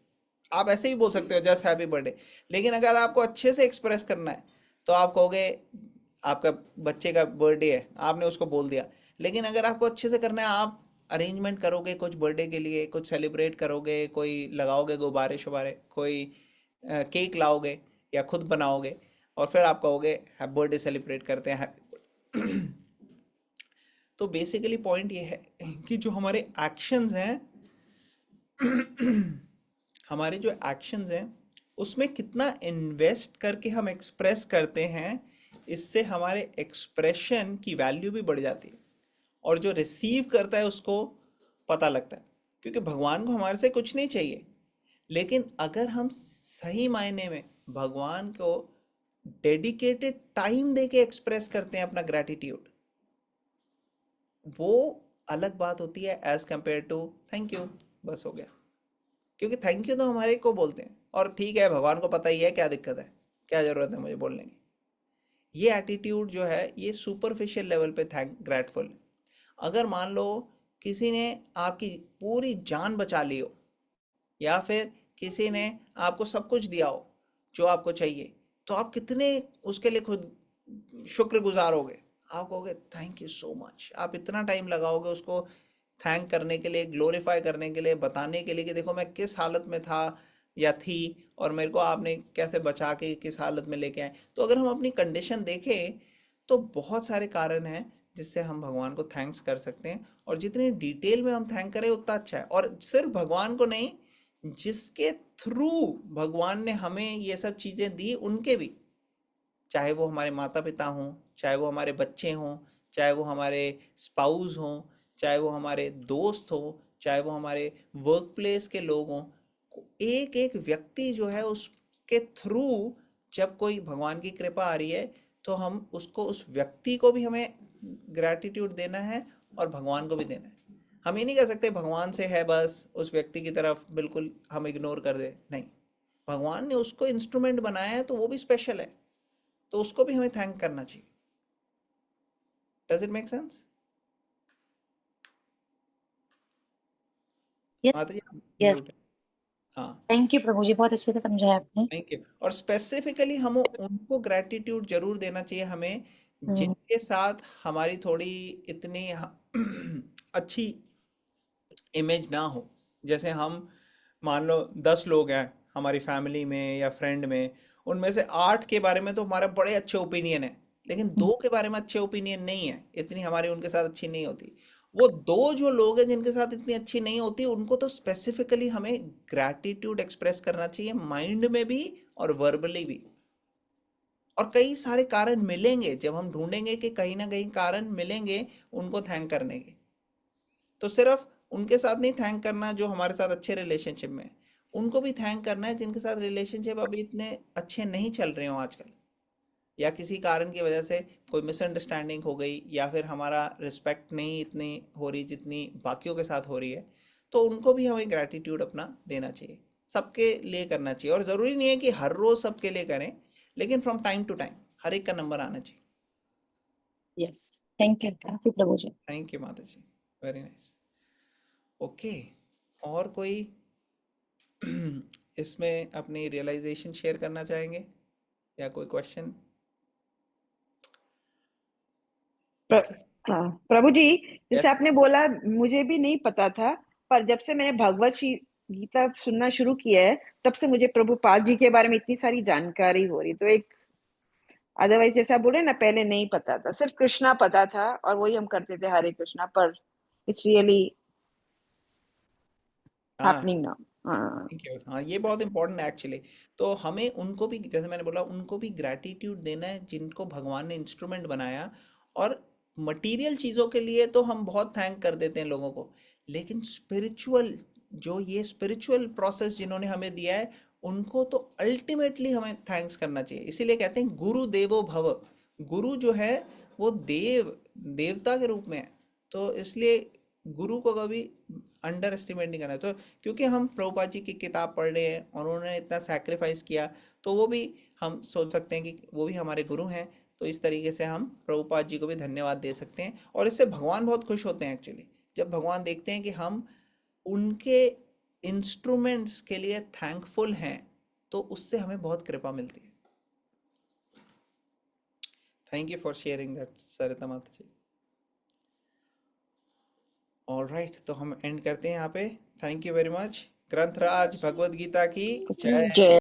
आप ऐसे ही बोल सकते हो जस्ट हैप्पी बर्थडे, लेकिन अगर आपको अच्छे से एक्सप्रेस करना है तो आप कहोगे आपका बच्चे का बर्थडे है, आपने उसको बोल दिया। लेकिन अगर आपको अच्छे से करना है, आप अरेंजमेंट करोगे कुछ बर्थडे के लिए, कुछ सेलिब्रेट करोगे, कोई लगाओगे गुब्बारे शुब्बारे, कोई केक लाओगे या खुद बनाओगे, और फिर आप कहोगे बर्थडे सेलिब्रेट करते हैं happy तो बेसिकली पॉइंट ये है कि जो हमारे एक्शंस हैं हमारे जो एक्शंस हैं उसमें कितना इन्वेस्ट करके हम एक्सप्रेस करते हैं, इससे हमारे एक्सप्रेशन की वैल्यू भी बढ़ जाती है, और जो रिसीव करता है उसको पता लगता है। क्योंकि भगवान को हमारे से कुछ नहीं चाहिए, लेकिन अगर हम सही मायने में भगवान को डेडिकेटेड टाइम देके एक्सप्रेस करते हैं अपना ग्रैटिट्यूड, वो अलग बात होती है as compare to thank you, बस हो गया। क्योंकि थैंक यू तो हमारे को बोलते हैं, और ठीक है भगवान को पता ही है क्या दिक्कत है, क्या ज़रूरत है मुझे बोलने की। ये एटीट्यूड जो है ये सुपरफिशियल लेवल पे थैंक ग्रेटफुल। अगर मान लो किसी ने आपकी पूरी जान बचा ली हो, या फिर किसी ने आपको सब कुछ दिया हो जो आपको चाहिए, तो आप कितने उसके लिए खुद शुक्रगुजार होगे। आप कहोगे थैंक यू सो मच, आप इतना टाइम लगाओगे उसको थैंक करने के लिए, ग्लोरीफाई करने के लिए, बताने के लिए कि देखो मैं किस हालत में था या थी, और मेरे को आपने कैसे बचा के किस हालत में लेके आए। तो अगर हम अपनी कंडीशन देखें तो बहुत सारे कारण हैं जिससे हम भगवान को थैंक्स कर सकते हैं, और जितनी डिटेल में हम थैंक करें उतना अच्छा है। और सिर्फ भगवान को नहीं, जिसके थ्रू भगवान ने हमें ये सब चीज़ें दी उनके भी, चाहे वो हमारे माता पिता हों, चाहे वो हमारे बच्चे हों, चाहे वो हमारे स्पाउस हों, चाहे वो हमारे दोस्त हों, चाहे वो हमारे वर्क प्लेस के लोग हों, एक एक व्यक्ति जो है उसके थ्रू जब कोई भगवान की कृपा आ रही है, तो हम उसको, उस व्यक्ति को भी हमें ग्रैटिट्यूड देना है और भगवान को भी देना है। हम ये नहीं कह सकते भगवान से है बस उस व्यक्ति की तरफ बिल्कुल हम इग्नोर कर दे, नहीं। भगवान ने उसको इंस्ट्रूमेंट बनाया है तो वो भी स्पेशल है, तो उसको भी हमें थैंक करना चाहिए। Does it make sense? Yes माता जी यस म्यूट है। हाँ, थैंक यू प्रभु जी, बहुत अच्छे से समझाया आपने। Thank you. और स्पेसिफिकली हम उनको ग्रैटिट्यूड जरूर देना चाहिए हमें, हम्म, जिनके साथ हमारी थोड़ी इतनी अच्छी इमेज ना हो। जैसे हम मान लो 10 लोग हैं हमारी फैमिली में या फ्रेंड में, उनमें से 8 के बारे में तो हमारे बड़े अच्छे ओपिनियन है, लेकिन 2 के बारे में अच्छे ओपिनियन नहीं है, इतनी हमारी उनके साथ अच्छी नहीं होती। वो 2 जो लोग हैं जिनके साथ इतनी अच्छी नहीं होती, उनको तो स्पेसिफिकली हमें ग्रैटिट्यूड एक्सप्रेस करना चाहिए, माइंड में भी और वर्बली भी। और कई सारे कारण मिलेंगे, जब हम ढूंढेंगे कि कहीं ना कहीं कारण मिलेंगे उनको थैंक करने के। तो सिर्फ उनके साथ नहीं थैंक करना जो हमारे साथ अच्छे रिलेशनशिप में है, उनको भी थैंक करना है जिनके साथ रिलेशनशिप अभी इतने अच्छे नहीं चल रहे हो आजकल, या किसी कारण की वजह से कोई मिसअंडरस्टैंडिंग हो गई, या फिर हमारा रिस्पेक्ट नहीं इतनी हो रही जितनी बाकियों के साथ हो रही है। तो उनको भी हमें ग्रैटिट्यूड अपना देना चाहिए, सबके लिए करना चाहिए। और ज़रूरी नहीं है कि हर रोज़ सबके लिए करें, लेकिन फ्रॉम टाइम टू टाइम हर एक का नंबर आना चाहिए। Yes thank you Prabhu ji. Thank you माता जी, वेरी नाइस। ओके, और कोई इसमें अपनी रियलाइजेशन शेयर करना चाहेंगे या कोई क्वेश्चन? ओके, प्रभु जी, जैसे यस। आपने बोला मुझे भी नहीं पता था, पर जब से मैंने गीता सुनना शुरू किया है तब से मुझे प्रभुपाद जी के बारे में इतनी सारी जानकारी हो रही। तो एक अदरवाइज जैसा बोले ना, पहले नहीं पता था, सिर्फ कृष्णा पता था और वही हम करते थे, हरे कृष्णा। पर इट्स रियली हाँ, हैपनिंग नाउ। हाँ थैंक यू। हाँ, ये बहुत इंपॉर्टेंट है एक्चुअली। तो हमें उनको भी, जैसे मैंने बोला, उनको भी ग्रैटिट्यूड देना है जिनको भगवान ने इंस्ट्रूमेंट बनाया। और मटेरियल चीज़ों के लिए तो हम बहुत थैंक कर देते हैं लोगों को, लेकिन स्पिरिचुअल, जो ये स्पिरिचुअल प्रोसेस जिन्होंने हमें दिया है, उनको तो अल्टीमेटली हमें थैंक्स करना चाहिए। इसीलिए कहते हैं गुरु देवो भव। गुरु जो है वो देवता के रूप में है, तो इसलिए गुरु को कभी अंडर एस्टिमेट नहीं करना है। तो क्योंकि हम प्रभुपाद जी की किताब पढ़ रहे हैं और उन्होंने इतना सैक्रिफाइस किया, तो वो भी हम सोच सकते हैं कि वो भी हमारे गुरु हैं। तो इस तरीके से हम प्रभुपाद जी को भी धन्यवाद दे सकते हैं, और इससे भगवान बहुत खुश होते हैं एक्चुअली। जब भगवान देखते हैं कि हम उनके इंस्ट्रूमेंट्स के लिए थैंकफुल हैं, तो उससे हमें बहुत कृपा मिलती है। Thank you for sharing that Sarita माता जी। ऑल राइट, तो हम एंड करते हैं यहाँ पे। Thank you very much. ग्रंथराज भगवद गीता की जय। जय